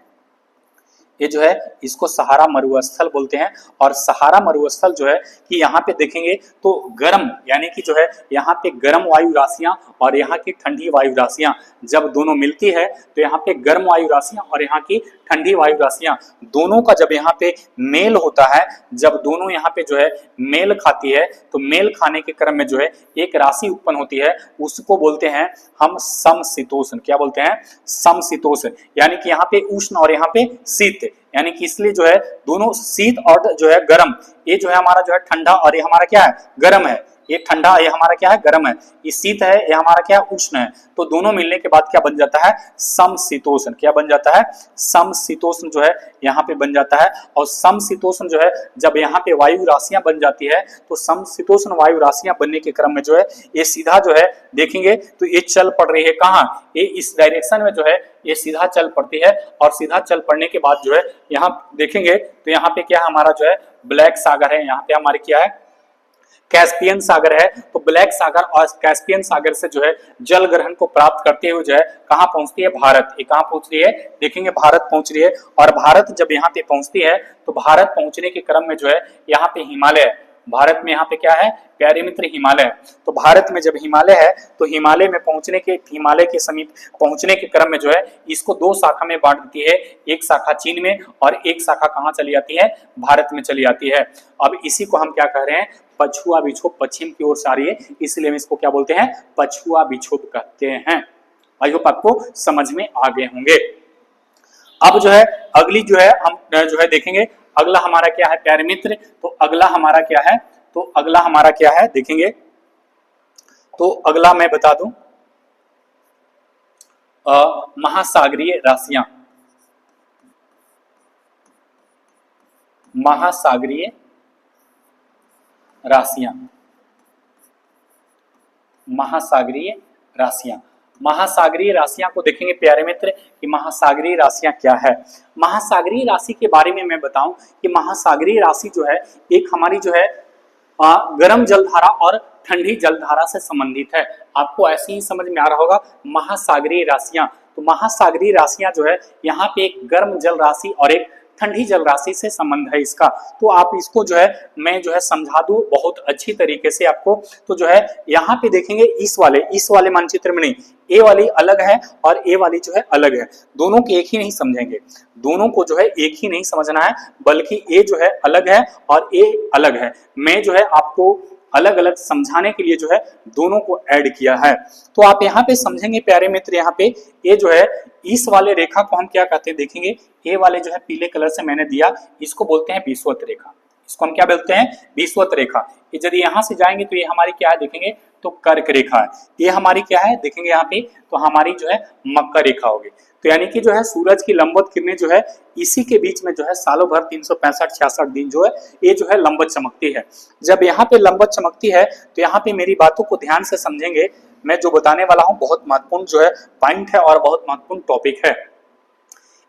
Speaker 1: ये जो है इसको सहारा मरुस्थल बोलते हैं। और सहारा मरुस्थल जो है कि यहाँ पे देखेंगे तो गर्म, यानी कि जो है यहाँ पे गर्म वायु राशियां और यहाँ की ठंडी वायु राशियां जब दोनों मिलती है, तो यहाँ पे गर्म वायु राशियां और यहाँ की ठंडी वायु राशियां दोनों का जब यहाँ पे मेल होता है, जब दोनों यहाँ पे जो है मेल खाती है, तो मेल खाने के क्रम में जो है एक राशि उत्पन्न होती है, उसको बोलते हैं हम समशीतोष्ण। क्या बोलते हैं, समशीतोष्ण। यानी कि यहाँ पे उष्ण और यहाँ पे शीत, यानी कि इसलिए जो है दोनों शीत और जो है गर्म, ये जो है हमारा जो है ठंडा और ये हमारा क्या है, गर्म है। ये ठंडा, ये हमारा क्या है, गर्म है। ये शीत है, ये हमारा क्या है, उष्ण है। तो दोनों मिलने के बाद क्या बन जाता है, समशीतोष्ण। क्या बन जाता है, समशीतोष्ण जो है यहाँ पे बन जाता है। और समशीतोष्ण जो है जब यहाँ पे वायु राशियां बन जाती है, तो समशीतोष्ण वायु राशियां बनने के क्रम में जो है ये सीधा जो है देखेंगे तो ये चल पड़ रही है कहाँ, ये इस डायरेक्शन में जो है ये सीधा चल पड़ती है। और सीधा चल पड़ने के बाद जो है यहाँ देखेंगे तो यहाँ पे क्या हमारा जो है ब्लैक सागर है, यहाँ पे हमारे क्या है, कैस्पियन सागर है। तो ब्लैक सागर और कैस्पियन सागर से जो है जल ग्रहण को प्राप्त करते हुए जो है कहाँ पहुंचती है, भारत। ये कहाँ पहुंच रही है, देखेंगे भारत पहुंच रही है। और भारत जब यहाँ पे पहुंचती है तो भारत पहुंचने के क्रम में जो है यहाँ पे हिमालय, भारत में यहाँ पे क्या है प्यारे मित्र, हिमालय। तो भारत में जब हिमालय है तो हिमालय में पहुंचने के, हिमालय के समीप पहुंचने के क्रम में जो है इसको 2 शाखा में बांट देती है। एक शाखा चीन में और एक शाखा कहाँ चली जाती है, भारत में चली जाती है। अब इसी को हम क्या कह रहे हैं, पछुआ विक्षोभ पश्चिम की ओर से आ रही है, इसलिए हम इसको क्या बोलते हैं, पछुआ विक्षोभ कहते हैं। आई होप आपको समझ में आ गए होंगे। अब जो है अगली जो है हम जो है देखेंगे, अगला हमारा क्या है प्यारे मित्र, तो अगला हमारा क्या है, तो अगला हमारा क्या है देखेंगे। तो अगला मैं बता दूं, महासागरीय राशियां, महासागरीय राशियां, महासागरीय राशियां। महासागरीय राशियां को देखेंगे प्यारे मित्र कि महासागरीय राशियां क्या है। महासागरीय राशि के बारे में मैं बताऊं कि महासागरीय राशि जो है एक हमारी जो है गर्म जलधारा और ठंडी जलधारा से संबंधित है। आपको ऐसे ही समझ में आ रहा होगा महासागरीय राशियां। तो महासागरीय राशियां जो है यहाँ पे एक गर्म जल राशि और एक ठंडी जल राशि से संबंध है इसका। तो आप इसको जो है मैं जो है समझा दूं बहुत अच्छी तरीके से आपको। तो जो है यहाँ पे देखेंगे इस वाले मानचित्र में नहीं, ए वाली अलग है और ए वाली जो है अलग है, दोनों के एक ही नहीं समझेंगे, दोनों को जो है एक ही नहीं समझना है, बल्कि ए जो है अलग है और ए अलग है। मैं जो है आपको अलग अलग समझाने के लिए जो है दोनों को ऐड किया है। तो आप यहाँ पे समझेंगे प्यारे मित्र, यहाँ पे ये जो है इस वाले रेखा को हम क्या कहते हैं देखेंगे, ये वाले जो है पीले कलर से मैंने दिया, इसको बोलते हैं विषुवत रेखा। इसको हम क्या बोलते हैं, विषुवत रेखा। यदि यहाँ से जाएंगे तो ये हमारी क्या है देखेंगे तो कर्क रेखा है। ये हमारी क्या है देखेंगे यहाँ पे तो हमारी जो है मकर रेखा होगी। तो यानी कि जो है सूरज की लंबवत किरणें जो है इसी के बीच में जो है सालों भर 365-66 दिन जो है ये जो है लंबवत चमकती है। जब यहाँ पे लंबवत चमकती है तो यहाँ पे मेरी बातों को ध्यान से समझेंगे। मैं जो बताने वाला हूँ बहुत महत्वपूर्ण जो है पॉइंट है और बहुत महत्वपूर्ण टॉपिक है।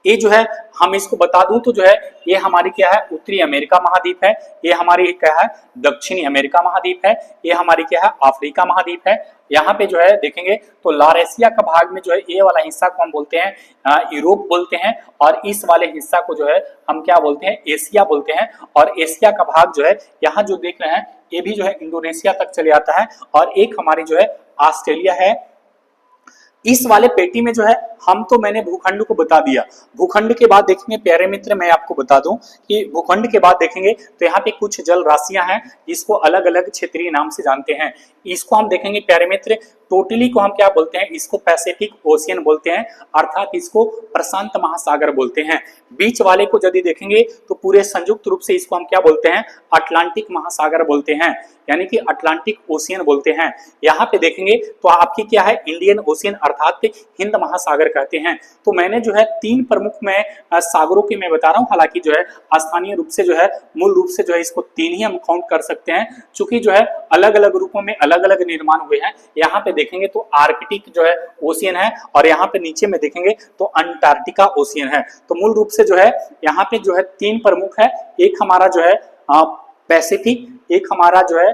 Speaker 1: ये जो है हम इसको बता दूं तो जो है ये हमारी क्या है उत्तरी अमेरिका महाद्वीप है, ये हमारी क्या है दक्षिणी अमेरिका महाद्वीप है, ये हमारी क्या है अफ्रीका महाद्वीप है। यहाँ पे जो है देखेंगे तो लारेशिया का भाग में जो है ये वाला हिस्सा को हम बोलते हैं यूरोप बोलते हैं, और इस वाले हिस्सा को जो है हम क्या बोलते हैं एशिया बोलते हैं। और एशिया का भाग जो है यहाँ जो देख रहे हैं ये भी जो है इंडोनेशिया तक चले आता है, और एक हमारी जो है ऑस्ट्रेलिया है। इस वाले पेटी में जो है हम तो मैंने भूखंड को बता दिया। भूखंड के बाद देखेंगे प्यारे मित्र मैं आपको बता दूं कि भूखंड के बाद देखेंगे तो यहाँ पे कुछ जल राशियां हैं जिसको अलग अलग क्षेत्रीय नाम से जानते हैं। इसको हम देखेंगे प्यारे मित्र टोटली को हम क्या बोलते हैं, इसको पैसिफिक ओशियन बोलते हैं, अर्थात इसको प्रशांत महासागर बोलते हैं। बीच वाले को यदि देखेंगे तो पूरे संयुक्त रूप से इसको हम क्या बोलते हैं अटलांटिक महासागर बोलते हैं, यानी कि अटलांटिक ओशियन बोलते हैं। यहाँ पे देखेंगे तो आपकी क्या है इंडियन ओशियन अर्थात हिंद महासागर कहते हैं। तो मैंने जो है तीन प्रमुख में सागरों की मैं बता रहा हूँ, हालांकि जो है स्थानीय रूप से जो है मूल रूप से जो है इसको तीन ही हम काउंट कर सकते हैं, चूंकि जो है अलग अलग रूपों में अलग अलग निर्माण हुए हैं। यहाँ पे देखेंगे तो आर्कटिक जो है ओशियन है, और यहाँ पे नीचे में देखेंगे तो अंटार्कटिका ओशियन है। तो मूल रूप से जो है यहाँ पे जो है तीन प्रमुख है, एक हमारा जो है पैसिफिक, एक हमारा जो है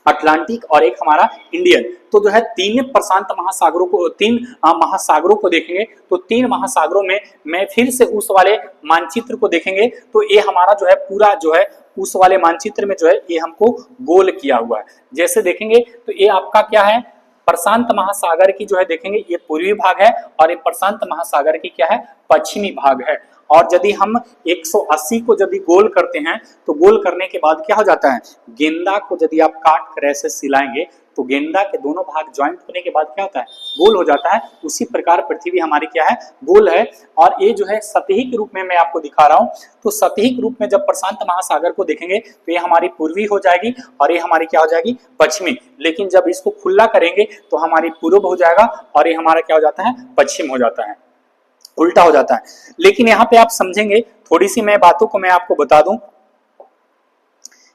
Speaker 1: अटलांटिक और एक हमारा इंडियन। तो जो है तीन प्रशांत महासागरों को तीन महासागरों को देखेंगे तो तीन महासागरों में मैं फिर से उस वाले मानचित्र को देखेंगे तो ये हमारा जो है पूरा जो है उस वाले मानचित्र में जो है ये हमको गोल किया हुआ है। जैसे देखेंगे तो ये आपका क्या है प्रशांत महासागर की जो है देखेंगे ये पूर्वी भाग है, और ये प्रशांत महासागर की क्या है पश्चिमी भाग है। और यदि हम 180 को यदि गोल करते हैं तो गोल करने के बाद क्या हो जाता है, गेंदा को यदि आप काट कर ऐसे सिलाएंगे तो गेंदा के दोनों भाग ज्वाइंट होने के बाद क्या होता है गोल हो जाता है। उसी प्रकार पृथ्वी हमारी क्या है गोल है। और ये जो है सतही के रूप में मैं आपको दिखा रहा हूं, तो सतही के रूप में जब प्रशांत महासागर को देखेंगे तो ये हमारी पूर्वी हो जाएगी और ये हमारी क्या हो जाएगी पश्चिमी। लेकिन जब इसको खुला करेंगे तो हमारी पूर्व हो जाएगा और ये हमारा क्या हो जाता है पश्चिम हो जाता है, उल्टा हो जाता है। लेकिन यहाँ पे आप समझेंगे थोड़ी सी मैं बातों को मैं आपको बता दूं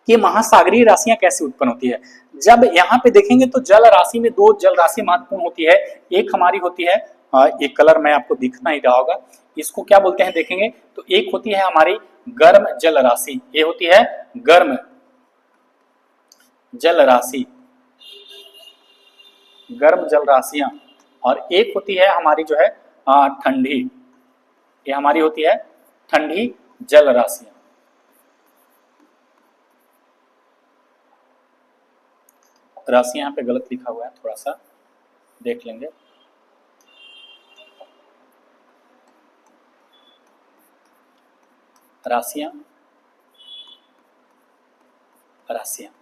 Speaker 1: कि महासागरीय राशियां कैसे उत्पन्न होती है। जब यहाँ पे देखेंगे तो जल राशि में दो जल राशि महत्वपूर्ण होती है। एक हमारी होती है एक कलर मैं आपको दिखना ही रहा होगा, इसको क्या बोलते हैं देखेंगे तो एक होती है हमारी गर्म जल राशि, ये होती है गर्म जल राशि, गर्म जल राशियां। और एक होती है हमारी जो है ठंडी, ये हमारी होती है ठंडी जल राशियां। राशि यहाँ पे गलत लिखा हुआ है, थोड़ा सा देख लेंगे। राशियां राशियां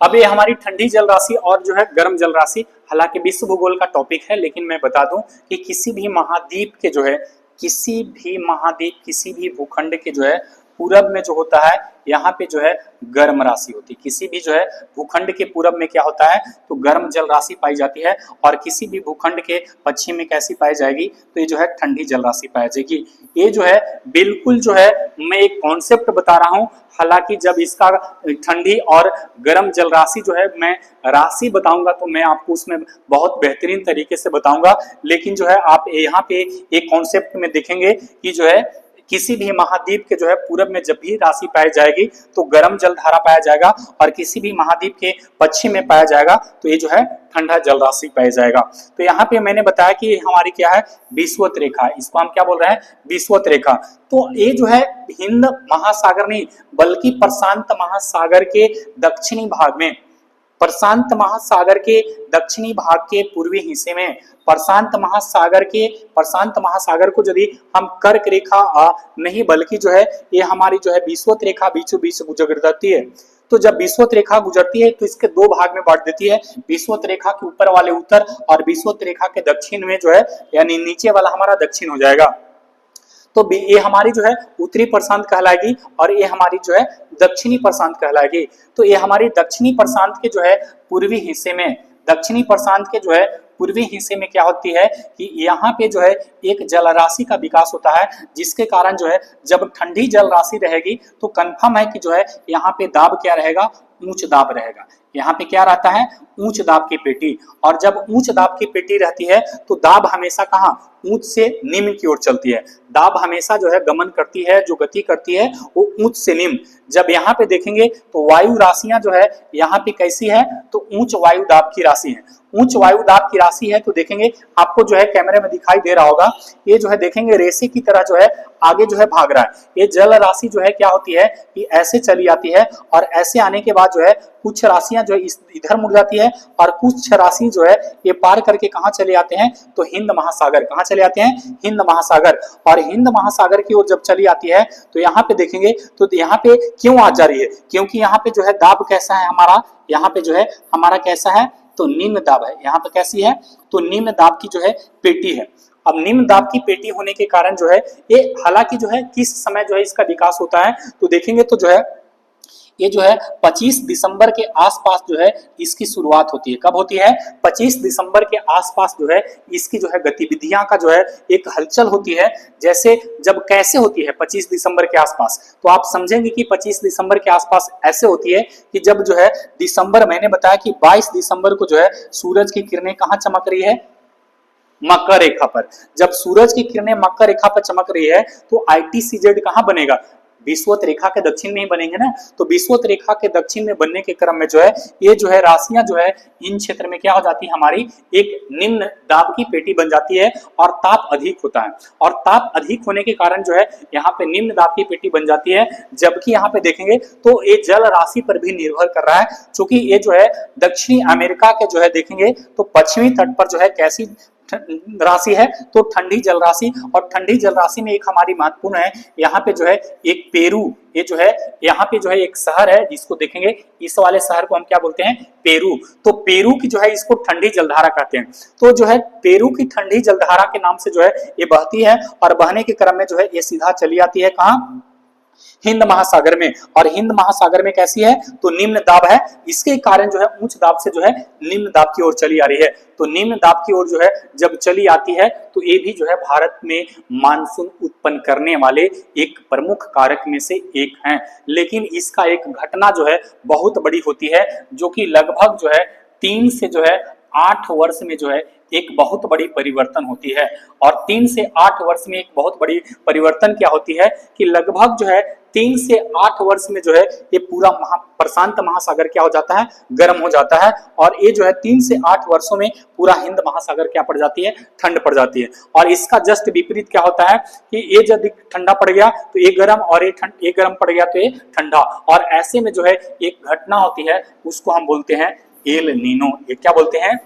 Speaker 1: अब ये हमारी ठंडी जल राशि और जो है गर्म जल राशि, हालांकि विश्व भूगोल का टॉपिक है, लेकिन मैं बता दूं कि किसी भी महाद्वीप के जो है किसी भी महाद्वीप किसी भी भूखंड के जो है पूरब में जो होता है यहाँ पे जो है गर्म राशि होती है। किसी भी जो है भूखंड के पूरब में क्या होता है तो गर्म जल राशि पाई जाती है, और किसी भी भूखंड के पश्चिम में कैसी पाई जाएगी तो ये जो है ठंडी जल राशि पाई जाएगी। ये जो है बिल्कुल जो है मैं एक कॉन्सेप्ट बता रहा हूँ, हालांकि जब इसका ठंडी और गर्म जल राशि जो है मैं राशि बताऊंगा तो मैं आपको उसमें बहुत बेहतरीन तरीके से बताऊंगा, लेकिन जो है आप यहाँ पे एक कॉन्सेप्ट में देखेंगे कि जो है किसी भी महाद्वीप के जो है पूरब में जब भी राशि पाई जाएगी तो गर्म जल धारा पाया जाएगा, और किसी भी महाद्वीप के पश्चिम में पाया जाएगा तो ये जो है ठंडा जल राशि पाया जाएगा। तो यहाँ पे मैंने बताया कि ये हमारी क्या है विषुवत रेखा, इसको हम क्या बोल रहे हैं विषुवत रेखा। तो ये जो है हिंद महासागर नहीं बल्कि प्रशांत महासागर के दक्षिणी भाग में, प्रशांत महासागर के दक्षिणी भाग के पूर्वी हिस्से में, प्रशांत महासागर को यदि हम कर्क रेखा नहीं बल्कि जो है ये हमारी जो है विषुवत रेखा बीचों बीच गुजर जाती है। तो जब विषुवत रेखा गुजरती है तो इसके दो भाग में बांट देती है, विषुवत रेखा के ऊपर वाले उत्तर और विषुवत रेखा के दक्षिण में जो है यानी नीचे वाला हमारा दक्षिण हो जाएगा। तो ये हमारी जो है उत्तरी प्रशांत कहलाएगी और ये हमारी जो है दक्षिणी प्रशांत कहलाएगी। तो ये हमारी दक्षिणी प्रशांत के जो है पूर्वी हिस्से में, दक्षिणी प्रशांत के जो है पूर्वी हिस्से में क्या होती है कि यहाँ पे जो है एक जल राशि का विकास होता है, जिसके कारण जो है जब ठंडी जल राशि रहेगी तो कंफर्म है कि जो है यहाँ पे दाब क्या रहेगा उच्च दाब रहेगा। यहाँ पे क्या रहता है उच्च दाब की पेटी, और जब उच्च दाब की पेटी रहती है तो दाब हमेशा कहाँ उच्च से निम्न की ओर चलती है। दाब हमेशा जो है गमन करती है, जो गति करती है वो उच्च से निम्न। जब यहाँ पे देखेंगे तो वायु राशियां जो है यहाँ पे कैसी है तो उच्च वायु दाब की राशि है, उच्च वायु दाब की राशि है। तो देखेंगे आपको जो है कैमरे में दिखाई दे रहा होगा, ये जो है देखेंगे रेसे की तरह जो है आगे जो है भाग रहा है। ये जल राशि जो है क्या होती है कि ऐसे चली आती है और ऐसे आने के बाद जो है कुछ राशियां जो है इधर मुड़ जाती है और कुछ राशि जो है ये पार करके कहाँ चले आते हैं तो हिंद महासागर, कहाँ चले आते हैं हिंद महासागर। और हिंद महासागर की ओर जब चली आती है तो यहाँ पे देखेंगे तो यहाँ पे क्यों आ जा रही है, क्योंकि यहाँ पे जो है दाब कैसा है हमारा, यहाँ पे जो है हमारा कैसा है तो निम्न दाब है। यहाँ पे कैसी है तो निम्न दाब की जो है पेटी है। अब निम्न दाब की पेटी होने के कारण जो है ये हालांकि जो है किस समय जो है इसका विकास होता है तो देखेंगे तो जो है ये जो है 25 दिसंबर के आसपास जो है इसकी शुरुआत होती है। कब होती है 25 दिसंबर के आसपास जो है इसकी जो है गतिविधियां का जो है एक हलचल होती है। जैसे जब कैसे होती है 25 दिसंबर के आसपास तो आप समझेंगे कि 25 दिसंबर के आसपास ऐसे होती है कि जब जो है दिसंबर, मैंने बताया कि 22 दिसंबर को जो है सूरज की किरणें कहाँ चमक रही है मकर रेखा पर। जब सूरज की किरणें मकर रेखा पर चमक रही है तो ITCZ कहाँ बनेगा विषुवत रेखा के दक्षिण में ही बनेंगे ना। तो विषुवत रेखा के दक्षिण में बनने के क्रम में जो है ये जो है राशियां जो है इन क्षेत्र में क्या हो जाती है हमारी एक निम्न दाब की पेटी बन जाती है और ताप अधिक होता है। और ताप अधिक होने के कारण जो है यहाँ पे निम्न दाब की पेटी बन जाती है। जबकि यहाँ पे देखेंगे तो ये जल राशि पर भी निर्भर कर रहा है, क्योंकि ये जो है दक्षिणी अमेरिका के जो है देखेंगे तो पश्चिमी तट पर जो है कैसी राशि है तो ठंडी जल राशि। और ठंडी जल राशि में एक हमारी महत्वपूर्ण है यहाँ पे जो है एक पेरू, ये जो है यहाँ पे जो है एक शहर है जिसको देखेंगे इस वाले शहर को हम क्या बोलते हैं पेरू। तो पेरू की जो है इसको ठंडी जलधारा कहते हैं। तो जो है पेरू की ठंडी जलधारा के नाम से जो है ये बहती है और बहने के क्रम में जो है ये सीधा चली आती है कहाँ हिंद महासागर में। और हिंद महासागर में कैसी है तो निम्न दाब है, इसके कारण जो है उच्च दाब से जो है निम्न दाब की ओर चली आ रही है। तो निम्न दाब की ओर जो है जब चली आती है तो ये भी जो है भारत में मानसून उत्पन्न करने वाले एक प्रमुख कारक में से एक हैं। लेकिन इसका एक घटना जो है बहुत बड़ी होती है, जो कि लगभग जो है 3 से जो है 8 वर्ष में जो है एक बहुत बड़ी परिवर्तन होती है। और 3 से 8 वर्ष में एक बहुत बड़ी परिवर्तन क्या होती है कि लगभग जो है 3 से 8 वर्ष में जो है ये पूरा प्रशांत महासागर क्या हो जाता है गर्म हो जाता है। और ये जो है 3 से 8 वर्षों में पूरा हिंद महासागर क्या पड़ जाती है ठंड पड़ जाती है। और इसका जस्ट विपरीत क्या होता है कि ये यदि ठंडा पड़ गया तो ये गर्म, और ये गर्म पड़ गया तो ये ठंडा। और ऐसे में जो है एक घटना होती है उसको हम बोलते हैं एल नीनो। ये क्या बोलते हैं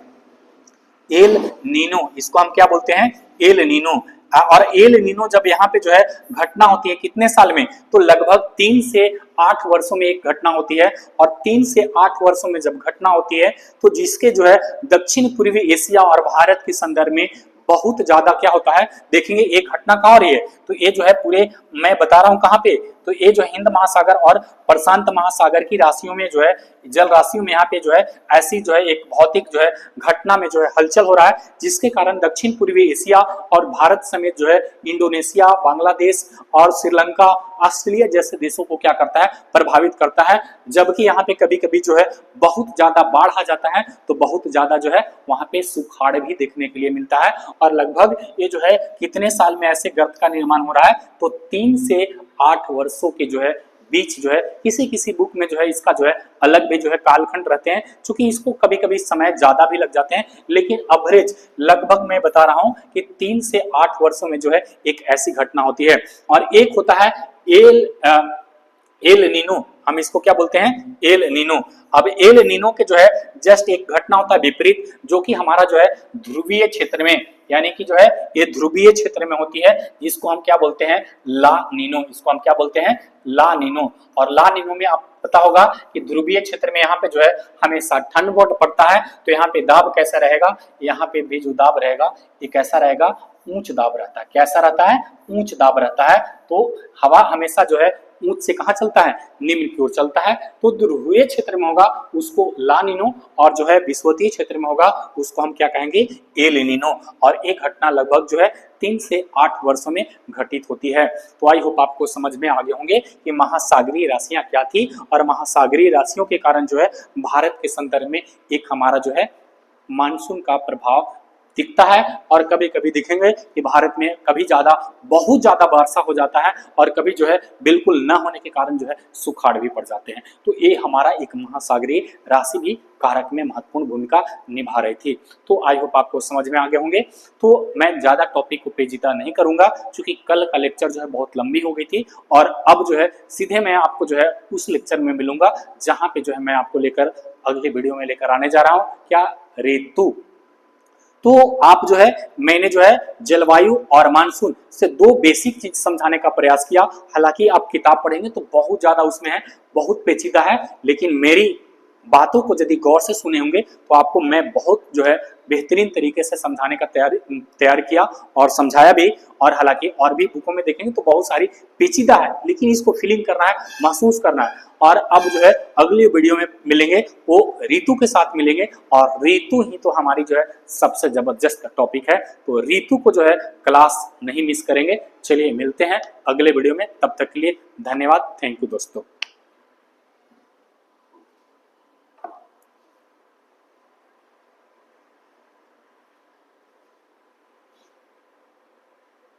Speaker 1: एल नीनो, इसको हम क्या बोलते हैं एल नीनो। और एल नीनो जब यहाँ पे जो है घटना होती है कितने साल में तो लगभग 3 से 8 वर्षों में एक घटना होती है। और 3 से 8 वर्षों में जब घटना होती है तो जिसके जो है दक्षिण पूर्वी एशिया और भारत के संदर्भ में बहुत ज्यादा क्या होता है देखेंगे। एक घटना कहाँ हो रही है, तो ये जो है पूरे मैं बता रहा हूँ कहाँ पे, तो ये जो हिंद महासागर और प्रशांत महासागर की राशियों में जो है, जल राशियों में यहाँ पे जो है ऐसी जो है एक भौतिक जो है घटना में जो है हलचल हो रहा है, जिसके कारण दक्षिण पूर्वी एशिया और भारत समेत जो है इंडोनेशिया, बांग्लादेश और श्रीलंका, ऑस्ट्रेलिया जैसे देशों को क्या करता है, प्रभावित करता है। जबकि यहाँ पे कभी कभी जो है बहुत ज्यादा बाढ़ आ जाता है, तो बहुत ज्यादा जो है वहां पे सुखाड़ भी देखने के लिए मिलता है। और लगभग ये जो है कितने साल में ऐसे गर्त का निर्माण हो रहा है, तो 3 से 8 वर्षों के जो है बीच जो है किसी किसी बुक में जो है इसका जो है अलग भी जो है कालखंड रहते हैं, क्योंकि इसको कभी कभी समय ज्यादा भी लग जाते हैं, लेकिन एवरेज लगभग मैं बता रहा हूं कि 3 से 8 वर्षों में जो है एक ऐसी घटना होती है। और एक होता है एल नीनो, हम इसको क्या बोलते हैं, एल नीनो। अब एल नीनो के जो है जस्ट एक घटना होता है विपरीत, जो कि हमारा जो है ध्रुवीय क्षेत्र में, यानी कि जो है ये ध्रुवीय क्षेत्र में होती है, जिसको हम क्या बोलते हैं, ला नीनो। इसको हम क्या बोलते हैं, ला नीनो। और ला नीनो में आप पता होगा कि ध्रुवीय क्षेत्र में यहाँ पे जो है हमेशा ठंड बहुत पड़ता है, तो यहाँ पे दाब कैसा रहेगा, यहाँ पे भी जो दाब रहेगा ये कैसा रहेगा, ऊंच दाब रहता है। कैसा रहता है, ऊंच दाब रहता है। तो हवा हमेशा जो है ऊंच से कहां चलता है, निम्न की ओर चलता है। तो ध्रुवीय क्षेत्र में होगा उसको ला नीनो, और जो है विषुवतीय क्षेत्र में होगा उसको हम क्या कहेंगे, एल नीनो। और एक घटना लगभग जो है 3 से 8 वर्षों में घटित होती है। तो आई होप आपको समझ में आ गए होंगे कि महासागरीय राशियां क्या थी, और महासागरीय राशियों के कारण जो है भारत के संदर्भ में एक हमारा जो है मानसून का प्रभाव दिखता है। और कभी कभी दिखेंगे कि भारत में कभी ज्यादा बहुत ज्यादा वर्षा हो जाता है, और कभी जो है बिल्कुल न होने के कारण जो है सुखाड़ भी पड़ जाते हैं। तो ये हमारा एक महासागरीय राशि भी कारक में महत्वपूर्ण भूमिका निभा रही थी। तो आई होप आपको समझ में आ गए होंगे। तो मैं ज्यादा टॉपिक को पेचीदा नहीं करूंगा, क्योंकि कल का लेक्चर जो है बहुत लंबी हो गई थी, और अब जो है सीधे मैं आपको जो है उस लेक्चर में मिलूंगा जहां पे जो है मैं आपको लेकर अगले वीडियो में लेकर आने जा रहा हूं, क्या, ऋतु। तो आप जो है मैंने जो है जलवायु और मानसून से 2 बेसिक चीज समझाने का प्रयास किया। हालांकि आप किताब पढ़ेंगे तो बहुत ज्यादा उसमें है, बहुत पेचीदा है, लेकिन मेरी बातों को यदि गौर से सुने होंगे तो आपको मैं बहुत जो है बेहतरीन तरीके से समझाने का तैयार किया और समझाया भी। और हालांकि और भी बुकों में देखेंगे तो बहुत सारी पेचीदा है, लेकिन इसको फीलिंग करना है, महसूस करना है। और अब जो है अगली वीडियो में मिलेंगे वो ऋतु के साथ मिलेंगे, और ऋतु ही तो हमारी जो है सबसे जबरदस्त टॉपिक है। तो ऋतु को जो है क्लास नहीं मिस करेंगे। चलिए मिलते हैं अगले वीडियो में, तब तक के लिए धन्यवाद। थैंक यू दोस्तों।